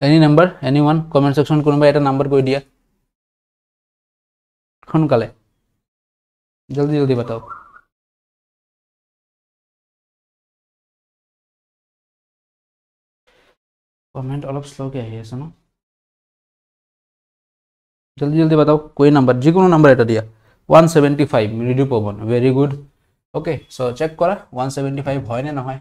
any number anyone comment section কোনোবা এটা নাম্বাৰ কৈ দিয়া সোনকালে জলদি জলদি बताओ कमेंट অলপ স্লো কে আহি আছে ন जल्दी जल्दी बताओ कोई नंबर जिकोनो नंबर এটা দিয়া 175 Mridu Pawan very good okay so check করা 175 হয় না নহয়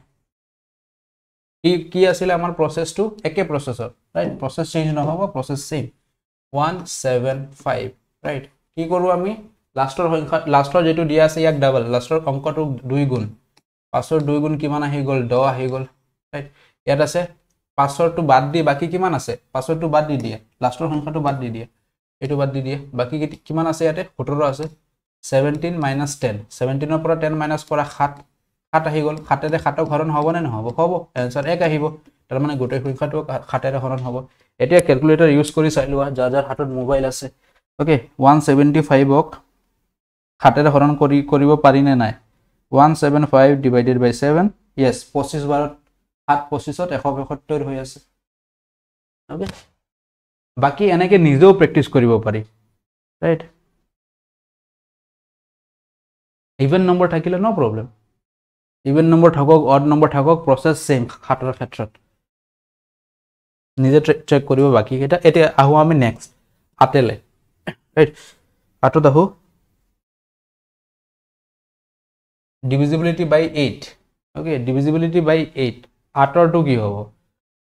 কি আছিল আমাৰ প্ৰসেসটো একে প্ৰসেসৰ ৰাইট প্ৰসেস চেঞ্জ নহব প্ৰসেস সেম 175 ৰাইট কি কৰো আমি লাস্টৰ সংখ্যা লাস্টৰ যেটো দিয়া আছে ইয়াক ডাবল লাস্টৰ অংকটো 2 গুণ 5 ৰ 2 গুণ কিমান আহি গল 10 আহি গল ৰাইট ইয়াত আছে 5 ৰ টো বাদ দি বাকি কিমান আছে 5 ৰ টো বাদ দি দিয়ে লাস্টৰ সংখ্যাটো বাদ দি দিয়ে এটো বাদ দি দিয়ে বাকি কিমান আছে ইয়াতে 17 আছে 17 minus 10 17 ৰ পৰা 10 মাইনাস কৰা 7 7 আহি গল 7 ৰে 7 হৰণ হ'ব নে নহব হ'ব आंसर 1 আহিব তাৰ মানে গোটেই সংখ্যাটো 7 ৰে হৰণ হ'ব এতিয়া ক্যালকুলেটৰ ইউজ কৰি চাইলোৱা যাৰ হাতত মোবাইল আছে ওকে 175 ক 7 ৰে হৰণ কৰিব পাৰি নে নাই 175 divided by 7 yes 25 বাৰত 7 25ত 175 হৈ আছে ওকে বাকি এনেকে নিজেও প্ৰ্যাকটিস কৰিব পাৰি ৰাইট ইভেন নম্বৰ থাকিলে নো প্ৰবলেম ইভেন নম্বৰ থাকক অড নম্বৰ থাকক প্ৰসেস সেম 7ৰ ক্ষেত্ৰত নিজে চেক কৰিব বাকি এটা এতিয়া আহো আমি নেক্সট আটেলে ৰাইট আটো দাহো divisibility by 8 okay divisibility by 8 আটৰটো কি হ'ব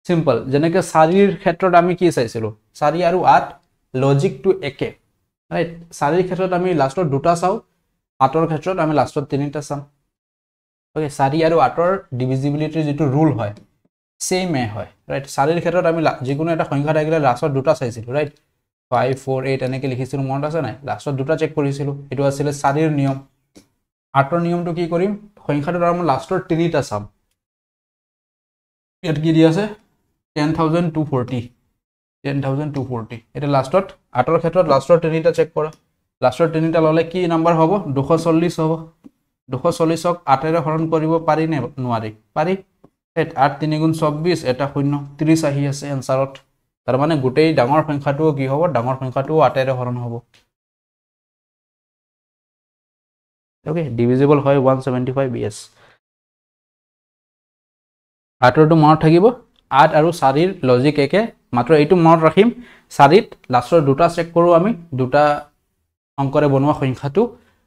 সিম্পল যেনেকে 4ৰ ক্ষেত্ৰত আমি কি চাইছিলো 4 আৰু 8 লজিক টু একে ৰাইট 4ৰ ক্ষেত্ৰত আমি লাষ্টৰ দুটা চাও 8ৰ ক্ষেত্ৰত আমি লাষ্টৰ তিনিটা চাম ওকে 4 আৰু 8ৰ ডিভিজিবিলিটি যেটো ৰুল হয় সেম হয় ৰাইট 4ৰ ক্ষেত্ৰত আমি যিকোনো এটা সংখ্যা থাকিলে লাষ্টৰ দুটা চাইছিলো ৰাইট 5 4 8 এনেকে লিখিছিলো মনত আছে নাই লাষ্টৰ দুটা চেক কৰিছিলো এটো আছিল 4ৰ নিয়ম 8ৰ নিয়মটো কি কৰিম সংখ্যাটোৰ আমি লাষ্টৰ তিনিটা চাম ইয়াত কি দি আছে 10240 10240 এটা লাষ্টত 8ৰ ক্ষেত্ৰত লাষ্টৰ তিনিটা চেক কৰা লাষ্টৰ তিনিটা ললে কি নাম্বাৰ হ'ব 240 হ'ব 240 ক 8 ৰে হৰণ কৰিব পাৰি নে নোৱাৰি পাৰি 8 3 গুণ 24 এটা 0 30 আহি আছে आंसरত তাৰ মানে গোটেই ডাঙৰ সংখ্যাটো কি হ'ব ডাঙৰ সংখ্যাটো 8 ৰে হৰণ হ'ব ওকে ডিভিজিবল হয় 175 yes 8 টো মনত থাকিব 8 আৰু 4ৰ লজিক একে মাত্ৰ এইটো মনত ৰাখিম 4ত লাষ্টৰ দুটা চেক কৰো আমি দুটা অংকৰে বনোৱা সংখ্যাটো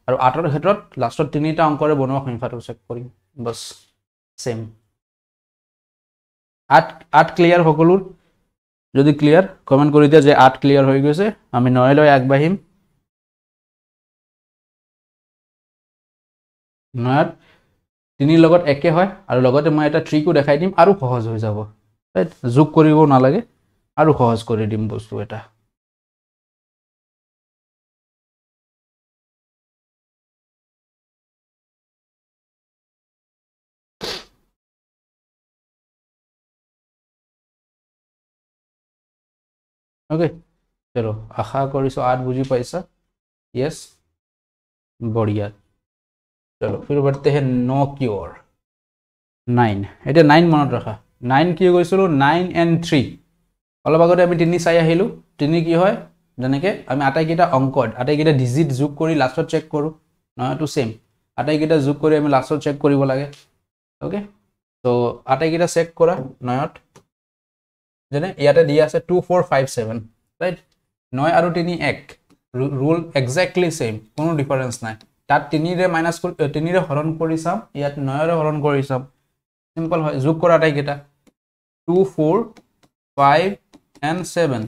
আৰু 8ৰ ক্ষেত্ৰত লাষ্টৰ তিনিটা অংকৰে বনোৱা সংখ্যাটো চেক কৰিম বস সেম 8 ক্লিয়াৰ সকলো যদি ক্লিয়াৰ কমেন্ট কৰি দিয়া যে 8 ক্লিয়াৰ হৈ গৈছে আমি 9 লৈ আগবাঢ়িম নয়ত 3 লগত একে হয় আৰু লগতে মই এটা ট্ৰিকো দেখাই দিম আৰু সহজ হৈ যাব ৰাইট যোগ কৰিব নালাগে আৰু সহজ কৰি দিম বস্তু এটা ओके चलो आशा करिसो 8 बुझी पाइसा यस बढ़िया चलो फिर बढ़ते हैं नो की ओर 9 এটা 9 মনত ৰাখা 9 কি কৈছিলো 9 and 3 অলপ আগতে আমি 3 চাই আহিলো 3 কি হয় যেনেকে আমি আটাইকেইটা অংক আটাইকেইটা ডিজিট যোগ কৰি লাষ্টত চেক কৰো নয়টো সেম আটাইকেইটা যোগ কৰি আমি লাষ্টত চেক কৰিব লাগে ওকে তো আটাইকেইটা চেক কৰা নয়ত যেনে ইয়াতে দিয়া আছে 2457 ৰাইট 9 আৰু 3 এক ৰুল এক্স্যাক্টলি সেম কোনো ডিফাৰেন্স নাই তাত 3 ৰে মাইনাস 3 ৰে হৰণ কৰি চাম ইয়াত 9 ৰে হৰণ কৰি চাম সিম্পল হয় যোগ কৰা আটাইকেইটা 2 4 5 and 7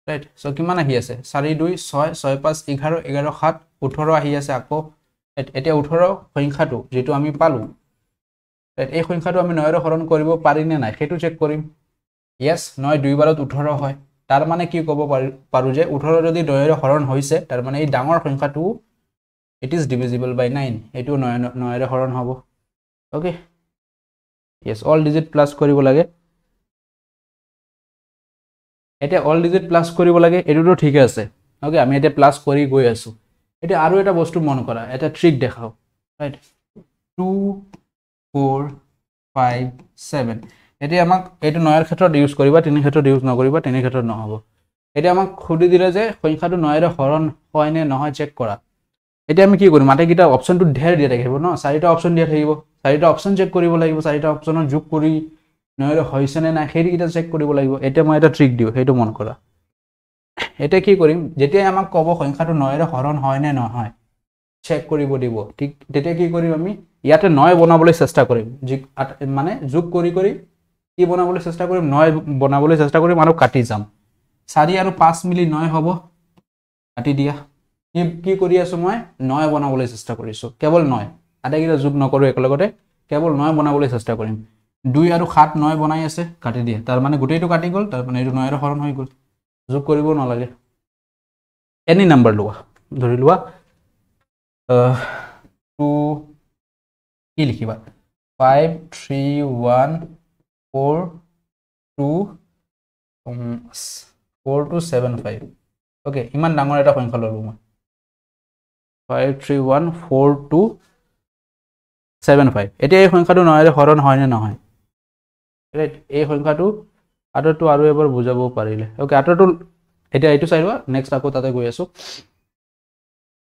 রাইট সো কিমান আহি আছে 4 2 6 6 5 11 11 7 18 আহি আছে আকৌ এতিয়া 18 সংখ্যাটো যেটো আমি পালো রাইট এই সংখ্যাটো আমি 9 ৰে হৰণ কৰিব পাৰি নে নাই হেতু চেক কৰিম यस 9 2 বাৰত 18 হয় তাৰ মানে কি ক'ব পাৰো যে 18 যদি 9 ৰে হৰণ হৈছে তাৰ মানে এই ডাঙৰ সংখ্যাটো ইট ইজ ডিভিজিবল বাই 9 এটো 9 ৰে হৰণ হ'ব okay yes all digit plus কৰিব লাগে এটা অল ডিজিট প্লাস কৰিব লাগে এটোটো ঠিক আছে ওকে আমি এটা প্লাস কৰি গৈ আছো এটা আৰু এটা বস্তু মন কৰা এটা ট্ৰিক দেখাও ৰাইট 2 4 5 7 এটি আমাক এটো 9 এৰ ক্ষেত্ৰত ইউজ কৰিবা 3 ক্ষেত্ৰত ইউজ নকৰিবা 3 ক্ষেত্ৰত নহব এটি আমাক খুদি দিলে যে সংখ্যাটো 9 এৰ হৰণ হয় নে নহয় চেক কৰা এটি আমি কি কৰিম আটাইকেইটা অপচনটো ঢেৰ দিয়া থাকিব ন চাৰিটা অপচন দিয়া থাকিব চাৰিটা অপচন চেক কৰিব লাগিব চাৰিটা অপচনৰ যোগ কৰি 9 এৰ হৈছে নে নাই হেৰিটা চেক কৰিব লাগিব এটা মই এটা ট্ৰিক দিও হেতু মন কৰা এটা কি কৰিম যেতিয়া আমাক কব সংখ্যাটো 9 এৰ হৰণ হয় নে নহয় চেক কৰিব দিব ঠিক তেতিয়া কি কৰিম আমি ইয়াতে 9 বনাবলৈ চেষ্টা কৰিম মানে যোগ কৰি কি বনাবলৈ চেষ্টা কৰিম 9 বনাবলৈ চেষ্টা কৰিম আৰু কাটি যাম 4 আৰু 5 মিলি 9 হ'ব কাটি দিয়া কি কৰি আছো মই 9 বনাবলৈ চেষ্টা কৰিছো কেৱল 9 আটাইকেইটা যোগ নকৰো একলগতে কেৱল 9 বনাবলৈ চেষ্টা কৰিম 2 আৰু 7 9 বনাই আছে কাটি দিয়া তাৰ মানে গোটেইটো কাটি গল তাৰ মানে এটো 9 এৰ হৰণ হৈ গল যোগ কৰিব নালাগে এনি নাম্বাৰ লোৱা ধৰি লোৱা 2 কি লিখিবা 5 3 1 4 2 4 2 7 5 ওকে ইমান ডাঙৰ এটা সংখ্যা ললো মই 5 3 1 4 2 7 5 এতিয়া এই সংখ্যাটো 9 ৰে হৰণ হয় নে নহয় ৰাইট এই সংখ্যাটো আটৰটো আৰু এবাৰ বুজাব পাৰিলে ওকে আটৰটো এতিয়া এইটো চাইবা নেক্সট আকৌ তাতে গৈ আছো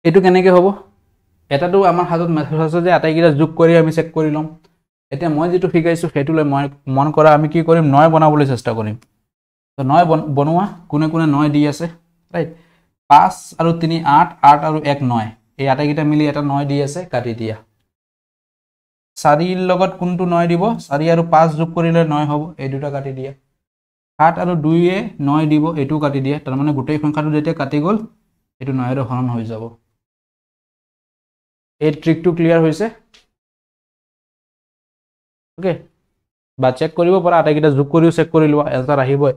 এটো কেনেকৈ হ'ব এটাটো আমাৰ হাতত মেথড আছে যে আটাইকেইটা যোগ কৰি আমি চেক কৰি লম এতিয়া মই যেটো শিকাইছো হেতুলৈ মই মন কৰা আমি কি কৰিম 9 বনাবলৈ চেষ্টা কৰিম তো 9 বনোৱা কোনে কোনে 9 দি আছে ৰাইট 5 আৰু 3 8 8 আৰু 1 9 এই আটাইকেইটা মিলি এটা 9 দি আছে কাটি দিয়া 4 ৰ লগত কোনটো 9 দিব 4 আৰু 5 যোগ কৰিলে 9 হ'ব এই দুটা কাটি দিয়া 7 আৰু 2 এ 9 দিব এটো কাটি দিয়া তাৰ মানে গোটেই সংখ্যাটো যেতিয়া কাটি গল এটো 9 ৰ হৰণ হৈ যাব এই ট্ৰিকটো ক্লিয়াৰ হৈছে ওকে বা চেক কৰিব পৰা আটাইকেইটা যোগ কৰিও চেক কৰি লোৱা এনসাৰ আহিবই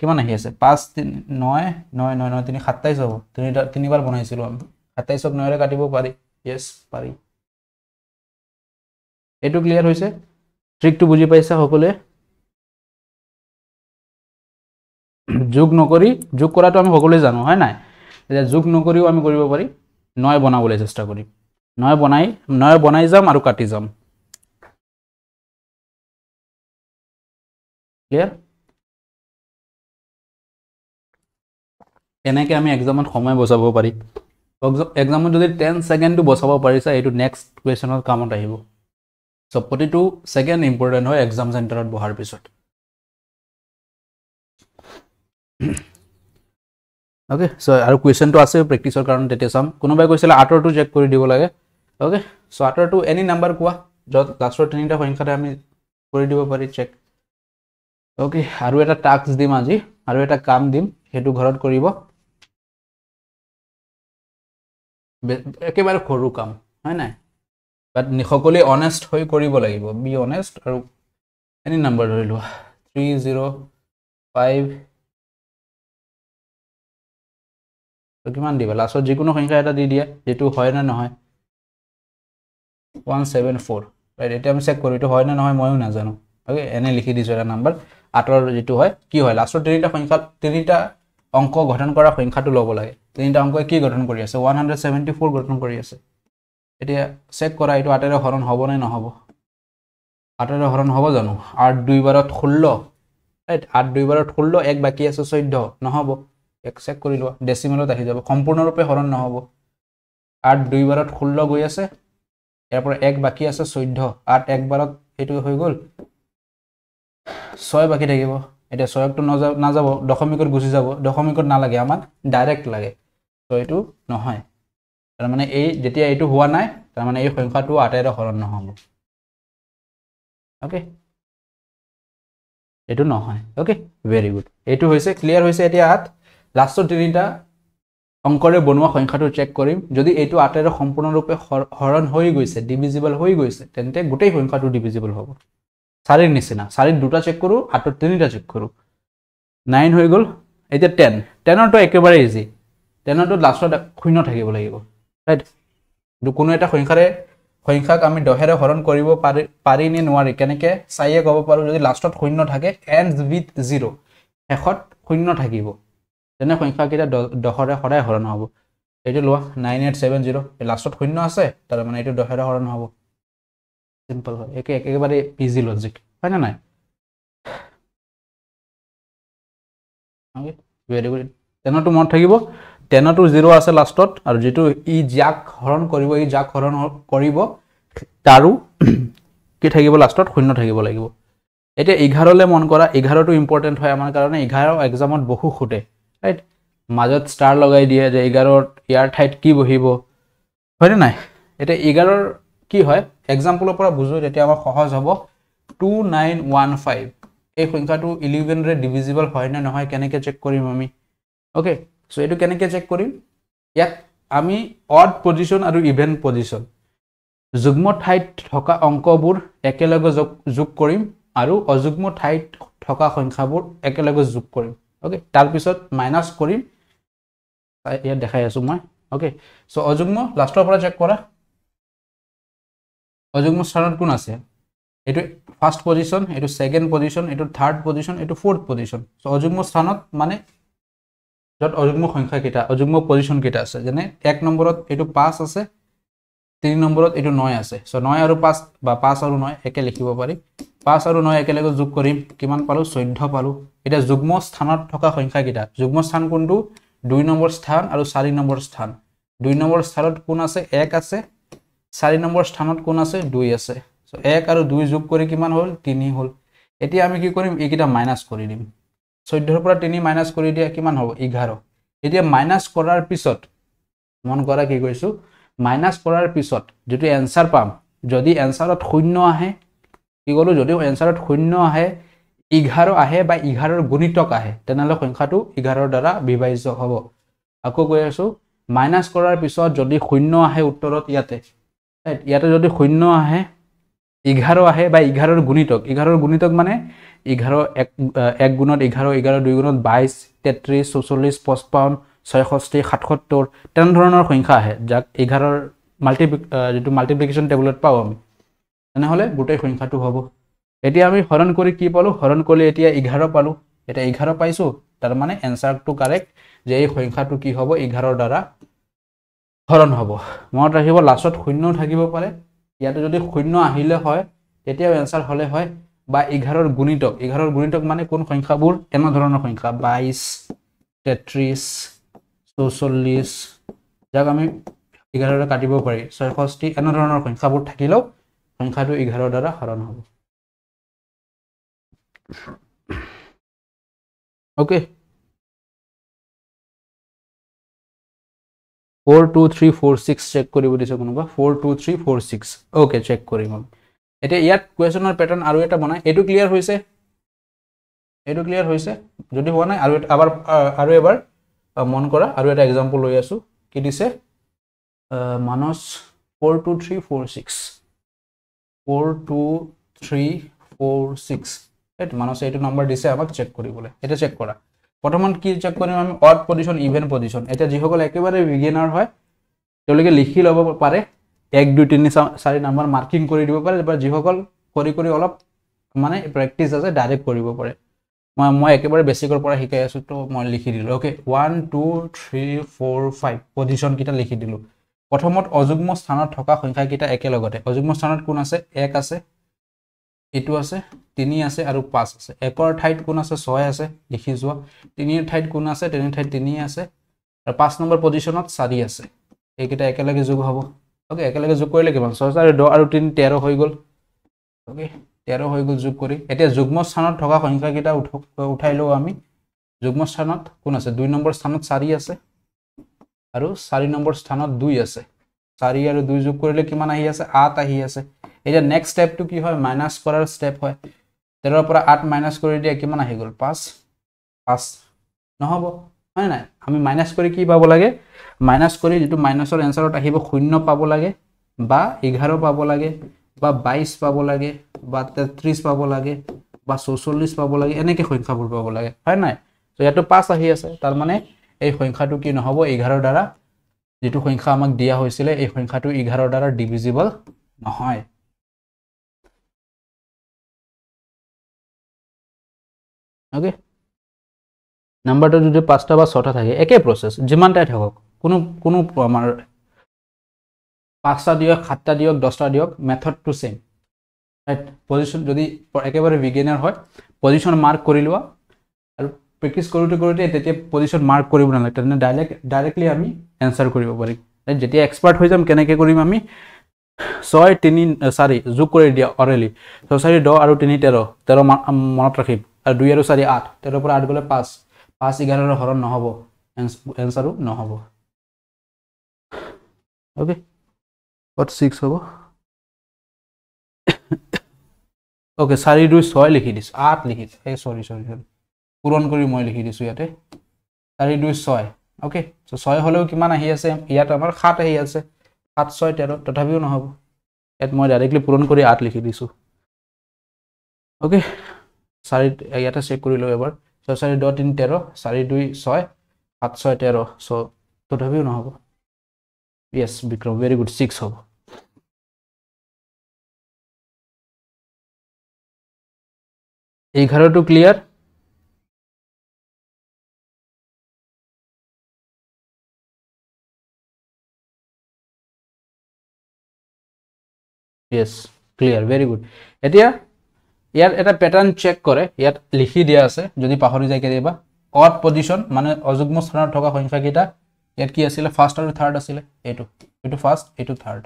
কিমান আহি আছে 5 3 9 9 9 9 3 27 হ'ব তিনিবাৰ বনাইছিলো আমি 27 ক 9 ৰে কাটিব পাৰি यस পাৰি এটো ক্লিয়াৰ হৈছে ট্ৰিকটো বুজি পাইছা সকলে যোগ নকৰি যোগ কৰাটো আমি সকলোৱে জানো হয় নাই যে যোগ নকৰিও আমি কৰিব পাৰি 9 বনাবলৈ চেষ্টা কৰিম 9 বনাই যাম আৰু কাটি যাম ক্লিয়াৰ এনেকৈ আমি এক্সামত সময় বচাব পাৰি এক্সামত যদি 10 সেকেন্ডটো বচাব পাৰিছা এটো নেক্সট কোৱেশ্চনত কামত আহিব সো প্ৰতিটো সেকেন্ড ইম্পৰ্টেন্ট হয় এক্সাম চেণ্টাৰত বহাৰ পিছত ওকে সো আৰু কোৱেশ্চনটো আছে প্ৰেক্টিছৰ কাৰণে তেতিয়া চাম কোনোবাই কৈছিল আটৰটো চেক কৰি দিব লাগে ওকে সো আটৰটো এনি নাম্বাৰ কোৱা যত লাষ্টৰ তিনিটা সংখ্যাতে আমি কৰি দিব পাৰি চেক ওকে আৰু এটা টাস্ক দিম আজি আৰু এটা কাম দিম হেতু ঘৰত কৰিব একেবাৰে সৰু কাম হয় নাই বাট সকলোৱে অনেষ্ট হৈ কৰিব লাগিব বি অনেষ্ট আৰু এনি নাম্বাৰ ধৰি লোৱা 305 কিমান দিবা লাষ্টত যিকোনো সংখ্যা এটা দি দিয়া যেটো হয় না নহয় 174 ৰাইট এটা আমি চেক কৰো এটো হয় না নহয় মইও নাজানো ওকে এনে লিখি দিছো এটা নাম্বাৰ আটৰ যেটো হয় কি হয় লাষ্টত তিনিটা অংক গঠন কৰা সংখ্যাটো লব লাগে তিনিটা অংকই কি গঠন কৰি আছে 174 গঠন কৰি আছে এতিয়া চেক কৰা এটো আটেৰ হৰণ হ'ব না নহব আটেৰ হৰণ হ'ব জানো 8 2 বাৰত 16 ৰাইট 8 2 বাৰত 16 এক বাকি আছে 14 নহব এক চেক কৰি লোৱা ডেসিমেলত আহি যাব সম্পূৰ্ণৰূপে হৰণ নহব 8 2 বাৰত 16 গৈ আছে ইয়াৰ পৰা এক বাকি আছে 14 8 এক বাৰত এটো হৈ গল 6 বাকি থাকিব এটা 6 টো না যাব দশমিকত গুছি যাব দশমিকত না লাগে আমাক ডাইৰেক্ট লাগে তো এটো নহয় তাৰ মানে এই যেতিয়া এটো হোৱা নাই তাৰ মানে এই সংখ্যাটো 8 এৰ হৰণ নহব ওকে এটো নহয় ওকে ভেৰি গুড এটো হৈছে ক্লিয়াৰ হৈছে এতিয়া 8 লাষ্টৰ তিনিটা অংকৰে বনোৱা সংখ্যাটো চেক কৰিম যদি এটো 8 এৰ সম্পূৰ্ণৰূপে হৰণ হৈ গৈছে ডিভিজিবল হৈ গৈছে তেন্তে গোটেই সংখ্যাটো ডিভিজিবল হ'ব 4 এর নিচিনা 4 এর দুটা চেক কৰো 8 এৰ তিনিটা চেক কৰো 9 হৈ গল এতিয়া 10 10 তো একেবাৰে ইজি 10 তো লাষ্টত শূন্য থাকিব লাগিব ৰাইট কোনো এটা সংখ্যাক আমি 10 এৰে হৰণ কৰিব পাৰি নে নোৱাৰি কেনেকে চাইয়ে ক'ব পাৰো যদি লাষ্টত শূন্য থাকে ends with 0 শেষত শূন্য থাকিব তেনে সংখ্যা কিটা 10 এৰে সদায় হৰণ হ'ব এটো লোৱা 9870 লাষ্টত শূন্য আছে তাৰ মানে এটো 10 এৰে হৰণ হ'ব সিম্পল হয় একেবাৰে ইজি লজিক হয় না নাই ওকে ভেৰি গুড 10 তো মন থাকিব 10 তো 0 আছে লাষ্টত আৰু যেটো ই যাক হৰণ কৰিব ই যাক হৰণ কৰিব তাৰু কি থাকিব লাষ্টত শূন্য থাকিব লাগিব এটা 11 লে মন কৰা 11 টো ইম্পৰ্টেন্ট হয় আমাৰ কাৰণে 11 এক্সামত বহু খুটে ৰাইট মাজত ষ্টাৰ লগাই দিয়ে যে 11 ইয়াৰ ঠাইত কি বহিব হয় নাই এটা 11 কি হয় এক্সাম্পলৰ পৰা বুজো তেতিয়া আমাৰ সহজ হ'ব 2915 এই সংখ্যাটো 11 ৰে ডিভিজিবল হয় না নহয় কেনেকে চেক কৰিম আমি ওকে সো এটো কেনেকে চেক কৰিম ইয়াত আমি অড পজিশন আৰু ইভেন পজিশন যুগ্ম ঠাইত থকা অংকবোৰ একেলগে যোগ কৰিম আৰু অযুগ্ম ঠাইত থকা সংখ্যাবোৰ একেলগে যোগ কৰিম ওকে তাৰ পিছত মাইনাস কৰিম ইয়াত দেখাই আছো মই ওকে সো অযুগ্ম লাষ্টৰ পৰা চেক কৰা অযুগ্ম স্থানত কোন আছে এটো ফার্স্ট পজিশন এটো সেকেন্ড পজিশন এটো থার্ড পজিশন এটো ফোর্থ পজিশন সো অযুগ্ম স্থানত মানে যত অযুগ্ম সংখ্যা কিটা অযুগ্ম পজিশন কিটা আছে যেনে 1 নম্বৰত এটো 5 আছে 3 নম্বৰত এটো 9 আছে সো 9 আৰু 5 বা 5 আৰু 9 একে লিখিব পাৰি 5 আৰু 9 একেলগে যোগ কৰিম কিমান পালো 14 পালো এটা যুগ্ম স্থানত থকা সংখ্যা কিটা যুগ্ম স্থান কোনটো 2 নম্বৰ স্থান আৰু 4 নম্বৰ স্থান 2 নম্বৰ স্থানত কোন আছে 1 আছে 4 নম্বৰ স্থানত কোন আছে 2 আছে সো 1 আৰু 2 যোগ কৰি কিমান হল 3 হল এতিয়া আমি কি কৰিম এইকিটা মাইনাস কৰি দিম 14 ৰ পৰা 3 মাইনাস কৰি দিয়া কিমান হ'ব 11 এতিয়া মাইনাস কৰাৰ পিছত মন কৰা কি কৈছো মাইনাস কৰাৰ পিছত যেটো आंसर পাম যদি आंसरত শূন্য আহে কি গলো যদি आंसरত শূন্য আহে 11 আহে বা 11 ৰ গুণিতক আহে তেনলে সংখ্যাটো 11 ৰ দ্বাৰা বিভাজ্য হ'ব আকৌ কৈ আছো মাইনাস কৰাৰ পিছত যদি শূন্য আহে উত্তৰত ইয়াতে যদি শূন্য আহে 11 আহে বা 11 ৰ গুণিতক মানে 11 1 গুণত 11 11 2 গুণত 22 33 44 55 66 77 তেন ধৰণৰ সংখ্যা আহে যাক 11 ৰ মাল্টিপ্লিকেশন টেবুলত পাও আমি তেনে হলে গোটেই সংখ্যাটো হ'ব এতিয়া আমি হৰণ কৰি কি পালো হৰণ কৰিলে এতিয়া 11 পালো এটা 11 পাইছো তাৰ মানে आंसरটো কাৰেক্ট যে এই সংখ্যাটো কি হ'ব 11 ৰ দ্বাৰা হৰণ হ'ব মনত ৰাখিব লাষ্টত শূন্য থাকিব পাৰে ইয়াতে যদি শূন্য আহিলে হয় তেতিয়া आंसर হলে হয় বা 11 ৰ গুণিতক মানে কোন সংখ্যাবোৰ এনে ধৰণৰ সংখ্যা 22 33 44 যাক আমি 11 ৰে কাটিব পাৰি 66 এনে ধৰণৰ সংখ্যাবোৰ থাকিলেও সংখ্যাটো 11 ৰ দ্বাৰা হৰণ হ'ব ওকে 4 2 3 4 6 চেক কৰিব দিছে কোনবা 4 2 3 4 6 ওকে চেক কৰিম এতিয়া ইয়াত কোৱেশ্চনৰ প্যাটাৰ্ন আৰু এটা বনাই এটো ক্লিয়াৰ হৈছে যদি হোৱা নাই আৰু এবাৰ মন কৰা আৰু এটা एग्जांपल লৈ আছো কি দিছে মানস 4 2 3 4 6 4 2 3 4 6 রাইট মানুষ এইটো নাম্বার দিছে আমাক চেক কৰিবলৈ এটা চেক কৰা প্ৰথমত কি চেক কৰিম আমি অড পজিশন ইভেন পজিশন এটা যিসকল একেবাৰে বিগিনাৰ হয় তেওঁলোকে লিখি ল'ব পাৰে 1 2 3 4 নাম্বাৰ মাৰ্কিং কৰি দিব পাৰে বা যিসকল কৰি কৰি অলপ মানে প্ৰেক্টিস আছে ডাইৰেক্ট কৰিব পাৰে মই একেবাৰে বেসিকৰ পৰা শিকাই আছো তো মই লিখি দিলো ওকে 1 2 3 4 5 পজিশন কিটা লিখি দিলো প্ৰথমত অযুগ্ম স্থানত থকা সংখ্যা কিটা একেলগতে অযুগ্ম স্থানত কোন আছে 1 আছে এটু আছে 3 আছে আৰু 5 আছে একৰ ঠাইত কোন আছে 6 আছে লিখি যোৱা 3 এৰ ঠাইত কোন আছে 3 ঠাইত 3 আছে আৰু 5 নম্বৰ পজিশনত 4 আছে এইকিটা একেলগে যোগ হ'ব ওকে একেলগে যোগ কৰিলে কিমান 6 4 2 আৰু 3 13 হৈ গল ওকে 13 হৈ গল যোগ কৰি এতিয়া যুগ্ম স্থানত থকা সংখ্যা কিটা উঠাই লও আমি যুগ্ম স্থানত কোন আছে 2 নম্বৰ স্থানত 4 আছে আৰু 4 নম্বৰ স্থানত 2 আছে 4 আৰু 2 যোগ কৰিলে কিমান আহি আছে 8 আহি আছে এটা নেক্সট স্টেপ টু কি হয় মাইনাস কৰাৰ স্টেপ হয় 13 পৰা 8 মাইনাস কৰি দিয়া কিমান আহি গল 5 5 নহব হয় না আমি মাইনাস কৰি কি পাব লাগে মাইনাস কৰি যেটো মাইনাসৰ এনসাৰত আহিব 0 পাব লাগে বা 11 পাব লাগে বা 22 পাব লাগে বা 33 পাব লাগে বা 44 পাব লাগে এনেকে সংখ্যাবোৰ পাব লাগে হয় না তো ইয়াটো 5 আহি আছে তাৰ মানে এই সংখ্যাটো কি নহব 11 দ্বাৰা যেটো সংখ্যা আমাক দিয়া হৈছিল এই সংখ্যাটো 11 দ্বাৰা ডিভিজিবল নহয় ওকে নাম্বাৰটো যদি 5টা বা 6টা থাকে একে প্ৰসেস যিমানটাই থাকক কোনো আমাৰ 5টা দিয়ক 7টা দিয়ক 10টা দিয়ক method to same right position যদি একেবাৰে বিগিনাৰ হয় পজিশন মাৰ্ক কৰি লোৱা আৰু প্ৰেক্টিস কৰোতে তেতিয়া পজিশন মাৰ্ক কৰিব নালাগে তেনে ডাইৰেক্টলি আমি আনসাৰ কৰিব পাৰিম যেতিয়া এক্সপাৰ্ট হৈ যাম কেনেকৈ কৰিম আমি 6 3 4 যোগ কৰি দিয়া অৰেলি 6 4 10 আৰু 3 13 13 মনত ৰাখিম আৰু 2 আৰু 4 8 13 পৰা 8 গলে 5 5 11 ৰ হৰণ নহব আনসাৰো নহব ওকে what 6 হ'ব ওকে 4 2 6 লিখি দিছো 8 লিখি এই সৰি পূৰণ কৰি মই লিখি দিছো ইয়াতে 4 2 6 ওকে সো 6 হলেও কিমান আহি আছে ইয়াত আমাৰ 7 আহি আছে 7 6 13 তথাপিও নহব ইয়াত মই ডাইৰেক্টলি পূৰণ কৰি 8 লিখি দিছো ওকে 4 ইয়াতে চেক কৰি লও এবাৰ 6 4 2 3 13 4 2 6 7 6 13 সো তথাপিও নহব yes বিক্ৰম very good 6 হ'ব এই ঘৰটো clear yes clear very good এতিয়া ইয়াত এটা প্যাটাৰ্ন চেক কৰে ইয়াত লিখি দিয়া আছে যদি পাহৰি যায় কেতিয়াবা অড পজিশন মানে অযুগ্ম স্থানত থকা সংখ্যা কিটা ইয়াত কি আছিল ফাৰ্স্ট আৰু থাৰ্ড আছিল এটো ফাৰ্স্ট এটো থাৰ্ড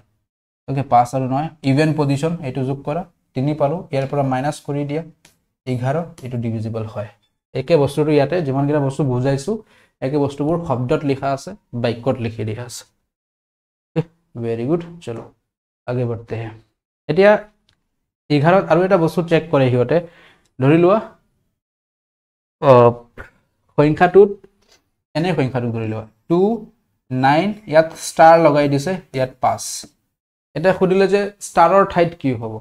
ওকে 5 আৰু 9 ইভেন পজিশন এটো যোগ কৰা 3 পালো ইয়াৰ পৰা মাইনাস কৰি দিয়া 11 এটো ডিভিজিবল হয় একে বস্তুটো ইয়াতে যিমান কিটা বস্তু বুজাইছো একে বস্তুবোৰ শব্দত লিখা আছে বাক্যত লিখি দিয়া আছে ভেৰি গুড চলো আগে বঢ়তে हैं এতিয়া 11 আৰু এটা বস্তু চেক কৰে হিয়তে ধৰি লোৱা সংখ্যাটোত এনে সংখ্যাটো ধৰি লোৱা 2 9 ইয়াত ষ্টাৰ লগাই দিছে ইয়াত 5 এটা খুদিলে যে ষ্টাৰৰ ঠাইত কি হ'ব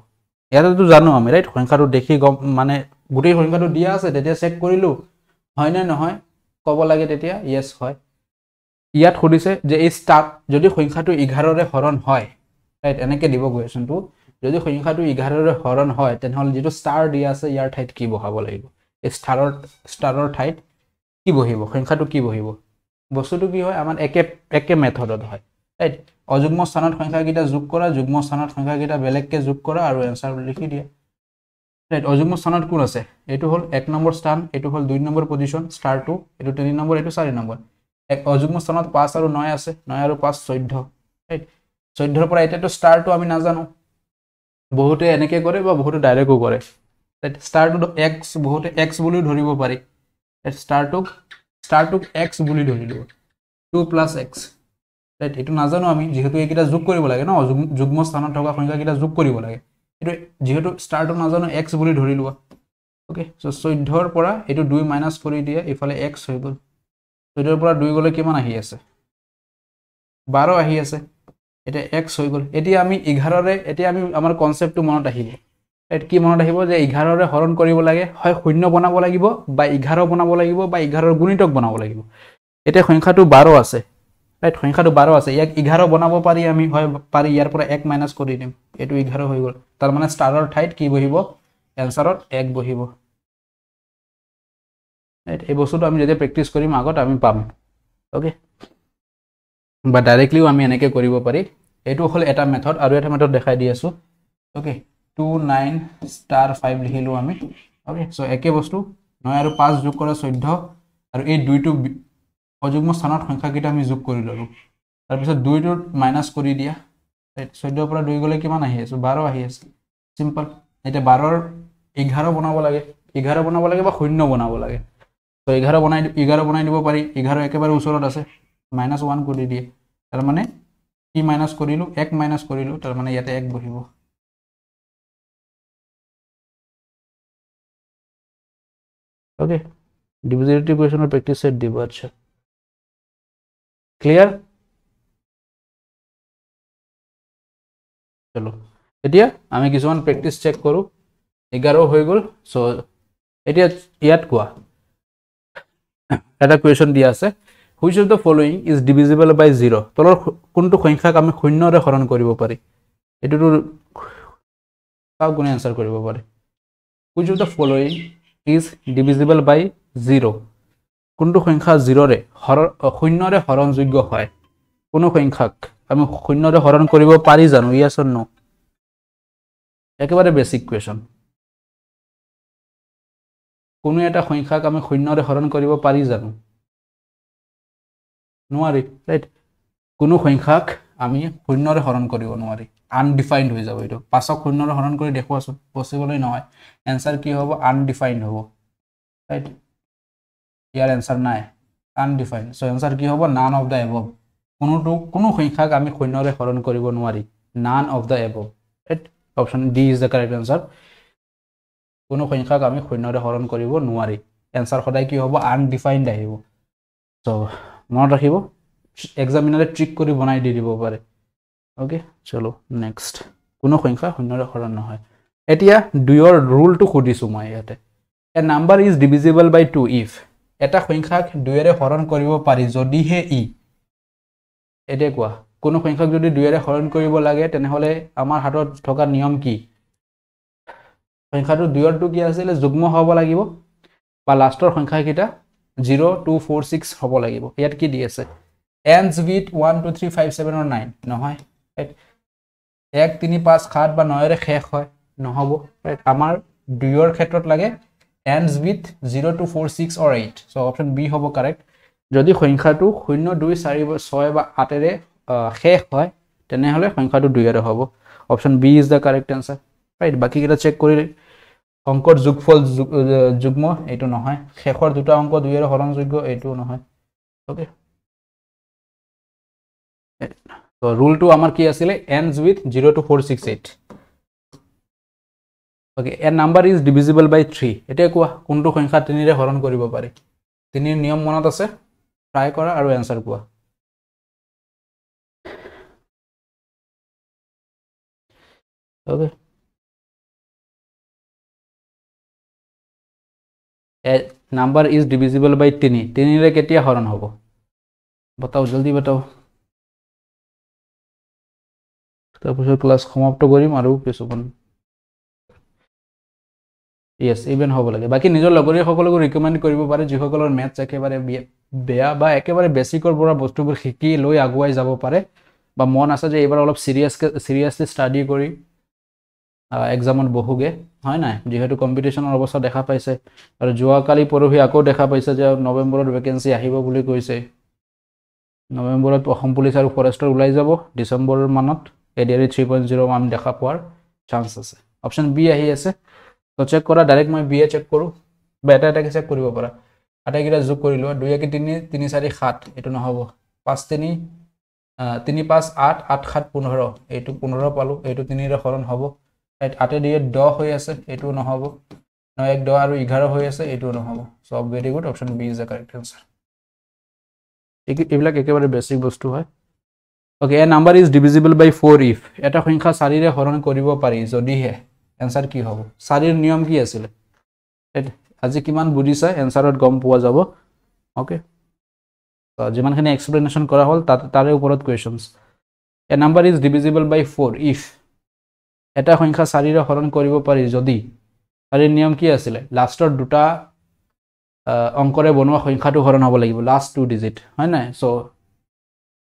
ইয়াতো জানো আমি ৰাইট সংখ্যাটো দেখি মানে গুটেই সংখ্যাটো দিয়া আছে তেতিয়া চেক কৰিলো হয় না নহয় কব লাগে তেতিয়া yes হয় ইয়াত খুদিছে যে এই ষ্টাৰ যদি সংখ্যাটো 11 ৰে হৰণ হয় ৰাইট এনেকে দিব কোৱেশ্চনটো যদি সংখ্যাটো 11 ৰে হৰণ হয় তেনহল যেটো ষ্টাৰ দিয়া আছে ইয়াৰ ঠাইত কি বহাব লাগিব এই ষ্টাৰৰ ঠাইত কি বহিব সংখ্যাটো কি বহিব বস্তুটো কি হয় আমাৰ একে মেথডত হয় ৰাইট অযুগ্ম স্থানত সংখ্যা কিটা যোগ কৰা যুগ্ম স্থানত সংখ্যা কিটা বেলেগকে যোগ কৰা আৰু আনসাৰ লিখি দিয়া ৰাইট অযুগ্ম স্থানত কোন আছে এটো হল 1 নম্বৰ স্থান এটো হল 2 নম্বৰ পজিশন স্টাৰ 2 এটো 3 নম্বৰ এটো 4 নম্বৰ এক অযুগ্ম স্থানত 5 আৰু 9 আছে 9 আৰু 5 14 ৰাইট 14 ৰ পৰা এটাটো স্টাৰ 2 আমি নাজানো বহুতে এনেকে কৰে বা বহুতে ডাইৰেক্টও কৰে ৰাইট স্টাৰ 2 x বহুতে x বুলি ধৰিব পাৰি স্টাৰ 2 x বুলি ধৰিলো 2 + x ৰাইট এটো নাজানো আমি যেহেতু এইকিটা যোগ কৰিব লাগে ন যুগ্ম স্থানত থকা সংখ্যা কিটা যোগ কৰিব লাগে এটো যেহেতু স্টাৰটো নাজানো x বুলি ধৰি লোৱা ওকে সো 14 ৰ পৰা এটো 2 মাইনাস কৰি দিয়া ইফালে x হৈ গল 14 ৰ পৰা 2 গলে কিমান আহি আছে 12 আহি আছে এটা x হৈ গ'ল এতিয়া আমি 11 ৰে এতিয়া আমি আমাৰ কনসেপ্টটো মনত আহিব ৰাইট কি মনত আহিব যে 11 ৰে হৰণ কৰিব লাগে হয় শূন্য বনাব লাগিব বা 11 বনাব লাগিব বা 11 ৰ গুণিতক বনাব লাগিব এতিয়া সংখ্যাটো 12 আছে ৰাইট সংখ্যাটো 12 আছে ইয়াক 11 বনাব পাৰি আমি হয় পাৰি ইয়াৰ পৰা 1 মাইনাস কৰি দিম এটো 11 হৈ গ'ল তাৰ মানে স্টাৰৰ ঠাইত কি বহিব এনসাৰত 1 বহিব ৰাইট এই বস্তুটো আমি যদি প্ৰ্যাকটিছ কৰিম আগত আমি পাম ওকে বা ডাইৰেক্টলিও আমি এনেকৈ কৰিব পাৰি এইটো হ'ল এটা মেথড আৰু এটা মেথড দেখাই দি আছো ওকে 2 9 * 5 লিখিলো আমি ওকে সো একে বস্তু 9 আৰু 5 যোগ কৰা 14 আৰু এই দুইটো অযুগ্ম স্থানত সংখ্যা কিটা আমি যোগ কৰি ললো তাৰ পিছত 2 টো মাইনাস কৰি দিয়া 14 পৰা 2 গলে কিমান আহি আছে 12 আহি আছে সিম্পল এটা 12 ৰ 11 বনাব লাগে 11 বনাব লাগে বা শূন্য বনাব লাগে তো 11 বনাই দিব পাৰি 11 একেবাৰে ওচৰত আছে -1 কৰি দিয়ে তাৰ মানে কি মাইনাস কৰিলো 1 মাইনাস কৰিলো তাৰ মানে ইয়াতে 1 বহিব ওকে ডিভিজিবিলিটি কোৱেশ্যনৰ প্ৰ্যাকটিছ সেট দিব আচ্ছা ক্লিয়াৰ চলো এতিয়া আমি কিছুমান প্ৰ্যাকটিছ চেক কৰো 11 হৈ গ'ল সো এতিয়া ইয়াত কোৱা এটা কুৱেশ্যন দিয়া আছে which of the following is divisible by 0 তলৰ কোনটো সংখ্যাক আমি শূন্যৰে হৰণ কৰিব পাৰি এটোটো কাক গুণে আনসাৰ কৰিব পাৰি which of the following is divisible by 0 কোনটো সংখ্যা 0 ৰে শূন্যৰে হৰণযোগ্য হয় কোনো সংখ্যাক আমি শূন্যৰে হৰণ কৰিব পাৰি জানো yes or no একেবাৰে বেসিক কুৱেশ্যন কোনো এটা সংখ্যাক আমি শূন্যৰে হৰণ কৰিব পাৰি জানো নোৱাৰি ৰাইট কোনো সংখ্যাক আমি শূন্যৰে হৰণ কৰিব নোৱাৰি আনডিফাইন্ড হৈ যাব এটো পাছক শূন্যৰে হৰণ কৰি দেখুৱাছো পসিবলই নহয় आंसर কি হ'ব আনডিফাইন্ড হ'ব ৰাইট ইয়াৰ आंसर নাই আনডিফাইন্ড সো आंसर কি হ'ব নান অফ দা এবভ কোনো সংখ্যাক আমি শূন্যৰে হৰণ কৰিব নোৱাৰি none of the above right option D is the correct answer কোনো সংখ্যাক আমি শূন্যৰে হৰণ কৰিব নোৱাৰি आंसर সদায় কি হ'ব আনডিফাইন্ড আহিব সো মনত ৰাখিব এক্সামিনাৰে ট্ৰিক কৰি বনাই দি দিব পাৰে ওকে চলো নেক্সট কোনো সংখ্যা শূন্যৰে হৰণ নহয় এতিয়া দুইৰ ৰুলটো খুদিছো মই ইয়াতে a number is divisible by 2 if এটা সংখ্যাক দুইৰে হৰণ কৰিব পাৰি যদিহে ই এতে কোৱা কোনো সংখ্যাক যদি দুইৰে হৰণ কৰিব লাগে তেনেহলে আমাৰ হাতত থকা নিয়ম কি সংখ্যাটো দুইৰটো কি আছিল যুগ্ম হ'ব লাগিব বা লাষ্টৰ সংখ্যা কিটা 0 2 4 6 হ'ব লাগিব ইয়াত কি দি আছে ends with 1 2 3 5 7 or 9 নহয় ৰাইট 1 3 5 7 বা 9 ৰে শেষ হয় নহব ৰাইট আমাৰ দুইৰ ক্ষেত্ৰত লাগে ends with 0 2 4 6 or 8 so option b হ'ব কারেক্ট যদি সংখ্যাটো 0 2 4 6 বা 8 ৰে শেষ হয় তেনেহলে সংখ্যাটো 2 ৰে হ'ব option b is the correct answer right বাকি কিটা চেক কৰি অংকৰ যোগফল যুগ্ম এটো নহয় শেষৰ দুটা অংক 2 ৰে হৰণযোগ্য এটো নহয় ওকে তো ৰুলটো আমাৰ কি আছিল ends with 0 2 4 6 8 okay a number is divisible by 3 এটা কোৱা কোনটো সংখ্যা 3 ৰে হৰণ কৰিব পাৰি 3 নিয়ম মনত আছে ট্ৰাই কৰা আৰু आंसर কোৱা okay a number is divisible by 3 3 ৰে কেতিয়া হৰণ হ'ব बताओ जल्दी बताओ তাৰপিছত ক্লাস সমাপ্ত কৰিম আৰু কিছুমান yes ইভেন হ'ব লাগে বাকি নিজৰ লগৰীয়া সকলক ৰিকমেন্ড কৰিব পাৰে যিসকলৰ ম্যাথছ একেবাৰে বেয়া বা একেবাৰে বেসিকৰ পৰা বস্তুবোৰ শিকি লৈ আগুৱাই যাব পাৰে বা মন আছে যে এবাৰ অলপ সিৰিয়াসলি স্টাডি কৰি এক্সামত বহুগে হয় না যেহেতু কম্পিটিশনৰ অৱস্থা দেখা পাইছে আৰু যোৱাকালি পৰহি আকৌ দেখা পাইছে যে নৱেম্বৰত ভ্যাকেন্সি আহিব বুলি কৈছে নৱেম্বৰত অসম পুলিচ আৰু ফৰেষ্টৰ ওলাই যাব ডিসেম্বৰৰ মানত এডিআৰই 3.0 আমি দেখা পোৱাৰ চান্স আছে অপচন বি আহি আছে তো চেক কৰা ডাইৰেক্ট মই বি চেক কৰো বা এটা চেক কৰিব পাৰা আটাইকিটা যোগ কৰি লোৱা 2 1 3 3 4 7 এটো নহব 5 3 3 5 8 8 7 15 এটো 15 পালো এটো 3 ৰে হৰণ হ'ব 8 দিয়ে 10 হৈ আছে এটো নহব 9 1 10 আৰু 11 হৈ আছে এটো নহব so very good option B is the correct answer এইবিলাক একেবাৰে বেসিক বস্তু হয় okay a number is divisible by 4 if এটা সংখ্যা 4 ৰে হৰণ কৰিব পাৰি যদিহে এনসাৰ কি হ'ব 4 ৰ নিয়ম কি আছিল আজি কিমান বুজিছা এনসাৰত গম পোৱা যাব ওকে তো যিমানখিনি এক্সপ্লেনেশ্যন কৰা হ'ল তাৰে ওপৰত questions a number is divisible by 4 if এটা সংখ্যা 4 ৰে হৰণ কৰিব পাৰি যদি 4 ৰ নিয়ম কি আছিল লাষ্টৰ দুটা অংকৰে বনোৱা সংখ্যাটো হৰণ হ'ব লাগিব লাষ্ট 2 ডিজিট হয় নাই সো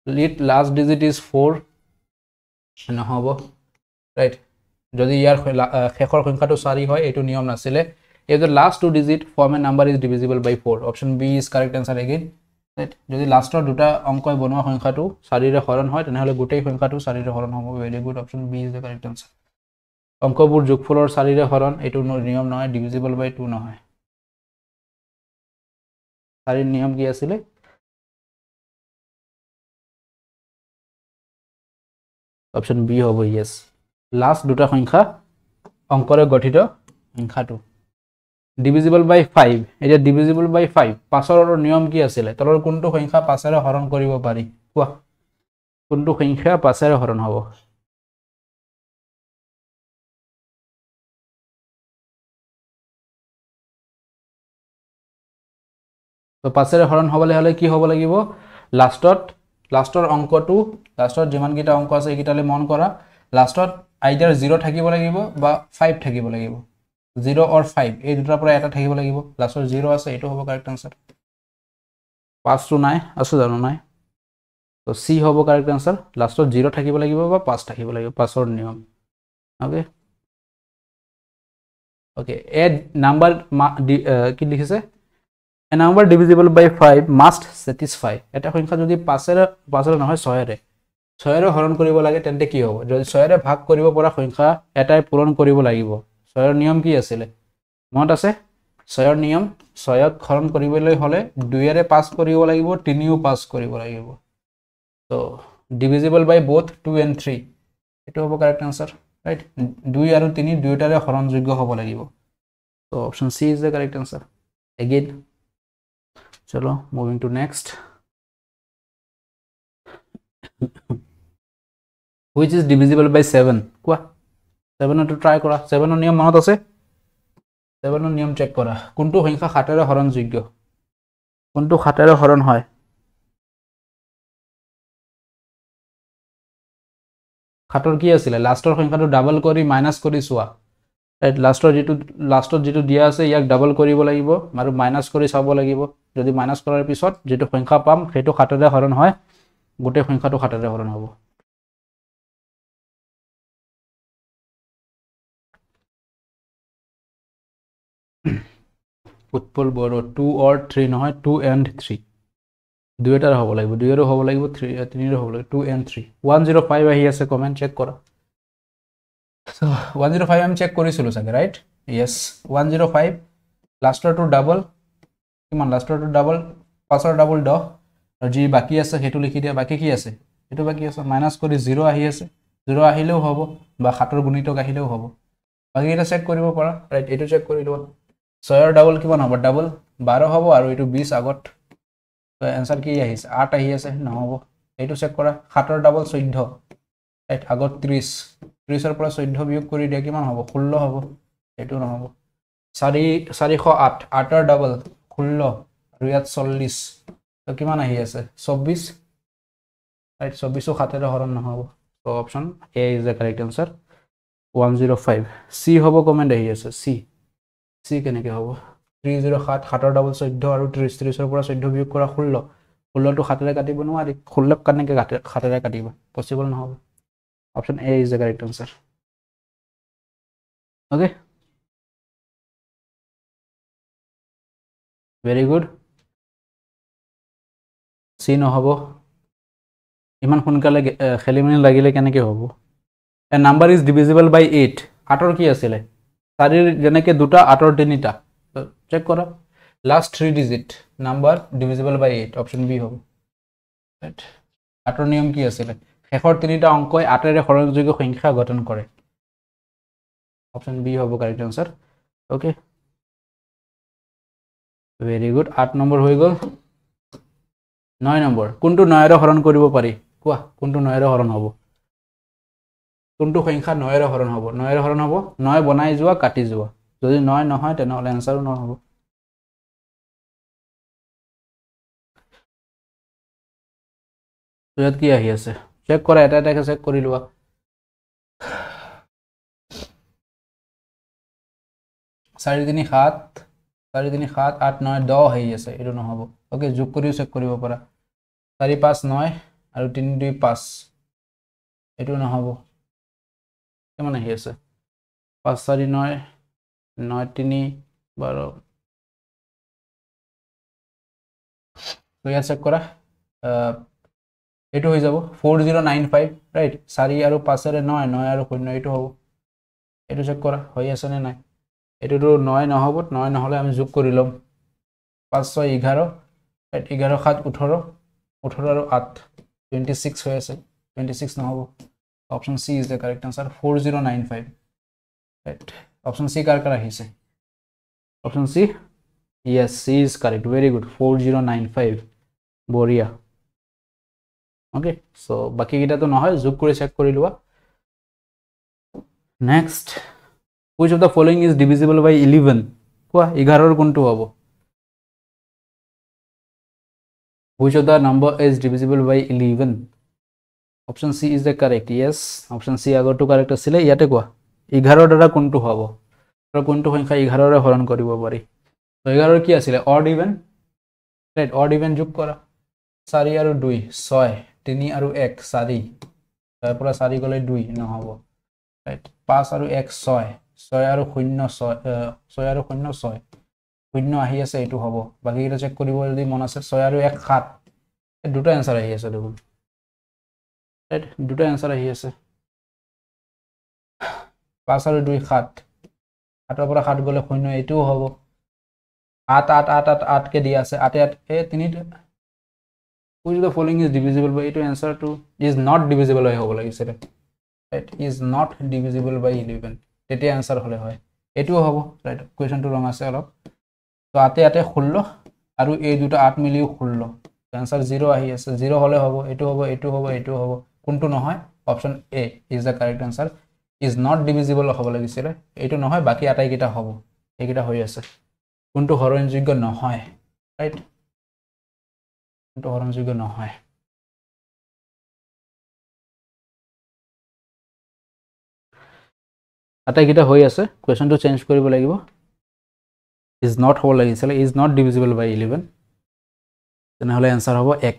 লিট লাষ্ট ডিজিট ইজ 4 নহব ৰাইট যদি ইয়াৰ শেষৰ সংখ্যাটো 4 হয় এটো নিয়ম নাছিলে if the last 2 digit form a number is divisible by 4 option b is correct answer again right যদি লাষ্টৰ দুটা অংকই বনোৱা সংখ্যাটো 4 ৰে হৰণ হয় তেনেহলে গোটেই সংখ্যাটো 4 ৰে হৰণ হ'ব very good option b is the correct answer অংকবোৰ যোগফলৰ 4 ৰে হৰণ এটো নিয়ম নহয় divisible by 2 নহয় 4 ৰ নিয়ম কি আছিল অপশন বি হ'ব yes লাষ্ট দুটা সংখ্যা অংকৰে গঠিত সংখ্যাটো divisible by 5 এটা divisible by 5 পাছৰ নিয়ম কি আছিল তলৰ কোনটো সংখ্যা পাছৰে হৰণ কৰিব পাৰি কোৱা কোনটো সংখ্যা পাছৰে হৰণ হ'ব তো পাছৰে হৰণ হ'বলৈ হলে কি হ'ব লাগিব লাষ্টৰ অংকটো লাষ্টৰ যিমান কিটা অংক আছে এইকিটালে মন কৰা লাষ্টত আইদাৰ 0 থাকিব লাগিব বা 5 থাকিব লাগিব 0 or 5 এই দুটাৰ পৰা এটা থাকিব লাগিব লাষ্টৰ 0 আছে এটো হ'ব কাৰেক্ট আনসাৰ 5 টো নাই আছে জানো নাই তো সি হ'ব কাৰেক্ট আনসাৰ লাষ্টৰ 0 থাকিব লাগিব বা 5 থাকিব লাগিব পাছৰ নিয়ম ওকে ওকে এড নাম্বাৰ কি লিখিছে a number divisible by 5 must satisfy এটা সংখ্যা যদি 5 নহয় 6 ৰে হৰণ কৰিব লাগে তেন্তে কি হ'ব যদি 6 ৰে ভাগ কৰিব পৰা সংখ্যা এটাই পূৰণ কৰিব লাগিব 6 ৰ নিয়ম কি আছিল মনত আছে 6 ৰ নিয়ম 6ক হৰণ কৰিবলৈ হলে 2 ৰে পাস কৰিব লাগিব 3 ও পাস কৰিব লাগিব তো divisible by both 2 and 3 এটো হ'ব কাৰেক্ট আনসাৰ ৰাইট 2 আৰু 3 দুইটাৰে হৰণযোগ্য হ'ব লাগিব তো option C is the correct answer again চলো moving to next which is divisible by 7 কোৱা 7 to try কৰা 7 ৰ নিয়ম মনত আছে 7 ৰ নিয়ম চেক কৰা কোনটো সংখ্যা 7 ৰে হৰণযোগ্য কোনটো 7 ৰে হৰণ হয় 7 ৰ কি আছিল লাষ্টৰ সংখ্যাটো ডাবল কৰি মাইনাস কৰি চোৱা ৰাইট লাষ্টৰ যেটো দিয়া আছে ইয়াক ডাবল কৰিব লাগিব আৰু মাইনাস কৰি চাব লাগিব যদি মাইনাস কৰাৰ পিছত যেটো সংখ্যা পাম হেটো 7 ৰে হৰণ হয় গোটেই সংখ্যাটো 7 ৰে হৰণ হ'ব উৎপল বড় 2 or 3 নহয় 2 and 3 দুইটাৰ হ'ব লাগিব 2 ৰ হ'ব লাগিব 3 ৰ হ'ব লাগিব 2 and 3 105 আহি আছে কমেন্ট চেক কৰা সো 105 আমি চেক কৰিছিলো সাগে ৰাইট yes 105 লাষ্টৰ টু ডাবল কিমান লাষ্টৰ টু ডাবল পাছৰ ডাবল ড আৰু যি বাকি আছে হেতু লিখি দিয়া বাকি কি আছে এটো বাকি আছে মাইনাস কৰি 0 আহি আছে 0 আহিলেও হ'ব বা 7 ৰ গুণিতক আহিলেও হ'ব বাকি এটা চেক কৰিব পাৰা ৰাইট এটো চেক কৰি লোৱা 6 ৰ ডাবল কিমান হ'ব ডাবল 12 হ'ব আৰু এটো 20 আগত তো आंसर কি আহিছে 8 আহি আছে নহব এটো চেক কৰা 7 ৰ ডাবল 14 ৰাইট আগত 30 30 ৰ পৰা 14 বিয়োগ কৰি দিয়া কিমান হ'ব 16 হ'ব এটো নহব 408 8 ৰ ডাবল 16 আৰু ইয়াত 40 তো কিমান আহি আছে 24 ৰাইট 24 ও 7 ৰ হৰণ নহব তো option A is the correct answer 105 সি হ'ব কমেন্ট আহি আছে সি কেনেকৈ হ'ব 307 7 ৰ ডাবল 14 আৰু 30 30 ৰ পৰা 14 বিয়োগ কৰা 16 16 টো 7 ৰে কাটিব নোৱাৰি 16 কেনেকৈ 7 ৰে কাটিব পসিবল নহব option A is the correct answer okay very good C নহব ইমান সোনকালে খেলিমেলি লাগিলে কেনেকৈ হ'ব a number is divisible by 8 8 ৰ কি আছিল 4 ৰ যেনেকৈ দুটা 8 ৰ তিনিটা চেক কৰা last 3 digit number divisible by 8 option B হ'ব ৰাইট 8 ৰ নিয়ম কি আছিল শেষৰ তিনিটা অংকই 8 ৰে হৰণযোগ্য সংখ্যা গঠন কৰে অপচন বি হ'ব correct answer okay very good 8 number হৈ গল 9 নম্বৰ কোনটো 9 ৰে হৰণ কৰিব পাৰি কোৱা কোনটো 9ৰে হৰণ হ'ব কোনটো সংখ্যা 9ৰে হৰণ হ'ব 9ৰে হৰণ হ'ব 9 বনাই যোৱা কাটি যোৱা যদি 9 নহয় তেনেহ'লে এনসাৰো নহ'ব ইয়াত কি আহি আছে চেক কৰা এটা এটাকে চেক কৰি লোৱা 4 3 7 4 3 7 8 9 10 আহি আছে এটো নহ'ব ওকে যোগ কৰিও চেক কৰিব পাৰা 4 5 9 আৰু 3 2 5 এটো নহ'ব কিমান আহি আছে 5 4 9 9 3 12 তো ইয়াত চেক কৰা এটো হৈ যাব 4095 ৰাইট 4 আৰু 5 ৰে 9 9 আৰু 0 এটো হ'ব এটো চেক কৰা হৈ আছে নে নাই এটোটো 9 নহ'ব 9 নহলে আমি যোগ কৰি লম 5 6 11 11 7 18 18 আৰু 8 26 হৈ আছে 26 নহ'ব option C is the correct answer 4095 right option C কাৰ কাৰ আহিছে option C yes c is correct very good 4095 বঢ়িয়া okay so বাকি কিটা তো নহয় যোগ কৰি চেক কৰি লোৱা next which of the following is divisible by 11 কোৱা 11 ৰ কোনটো হ'ব which of the number is divisible by 11 option c is the correct yes option c আগৰটো correct আছিল ইয়াতে কোৱা 11 দ্বাৰা কোনটো হ'ব আৰু কোনটো সংখ্যা 11 ৰে হৰণ কৰিব পাৰি তো 11 কি আছিল odd even right odd even যোগ কৰা 4 আৰু 2 6 3 আৰু 1 4 তাৰ পৰা 4 গলে 2 নহব right 5 আৰু 1 6 6 আৰু 0 6 আৰু 0 6 0 আহি আছে এটো হ'ব বাকি এটা চেক কৰিব যদি মন আছে 6 আৰু 1 7 দুটা आंसर আহি আছে দেখুন right দুটা आंसर আহি আছে 5 আৰু 2 7 7 পৰা 7 গলে 0 এটো হ'ব 8 8 8 8 8 কে দিয়া আছে 8 8 এ তিনিটা which of the following is divisible by to answer to is not divisible by হ'ব লাগিছিল right is not divisible by 11 তেতে आंसर হলে হয় এটো হ'ব right কোৱেশ্চন টো ৰং আছে অলপ তো আতে আতে 16 আৰু এই দুটা 8 মিলিও 16 आंसर 0 আহি আছে 0 হলে হ'ব এটো হ'ব এটো হ'ব এটো হ'ব কোনটো নহয় option A is the correct answer is not divisible হ'ব লাগিছিল এটো নহয় বাকি আটাই কিটা হ'ব এইকিটা হৈ আছে কোনটো হৰণযোগ্য নহয় ৰাইট কোনটো হৰণযোগ্য নহয় আটাইকিটা হৈ আছে কোৱেশ্চনটো চেঞ্জ কৰিব লাগিব is not হ'ব লাগিছিল is not divisible by 11 তেনেহলে आंसर হ'ব 1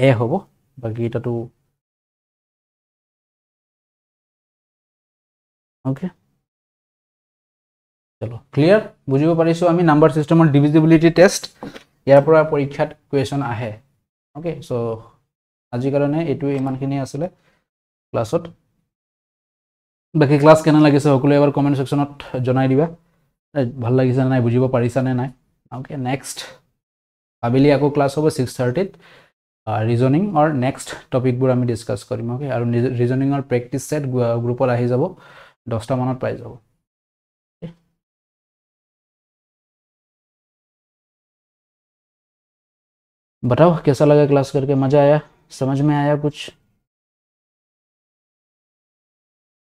এ হ'ব বাকি এটাটো ওকে চলো ক্লিয়াৰ বুজিব পাৰিছো আমি নাম্বাৰ সিস্টেমৰ ডিভিজিবিলিটি টেষ্ট ইয়াৰ পৰা পৰীক্ষাত কোৱেশ্চন আহে ওকে সো আজি কাৰণে এটো ইমানখিনি আছিল ক্লাছত বাকি ক্লাস কেনে লাগিছে সকলো এবাৰ কমেন্ট সেকশনত জনাই দিবা ভাল লাগিছে নাই বুজিব পাৰিছা নে নাই ওকে নেক্সট আবেলি আকৌ ক্লাস হ'ব 6:30 ৰিজনিং অৰ নেক্সট টপিকবোৰ আমি ডিসকাস কৰিম ওকে আৰু ৰিজনিংৰ প্ৰেক্টিস সেট গ্ৰুপত আহি যাব 10টা মানত পাই যাব बताओ कैसा लगा क्लास करके मजा आया समझ में आया कुछ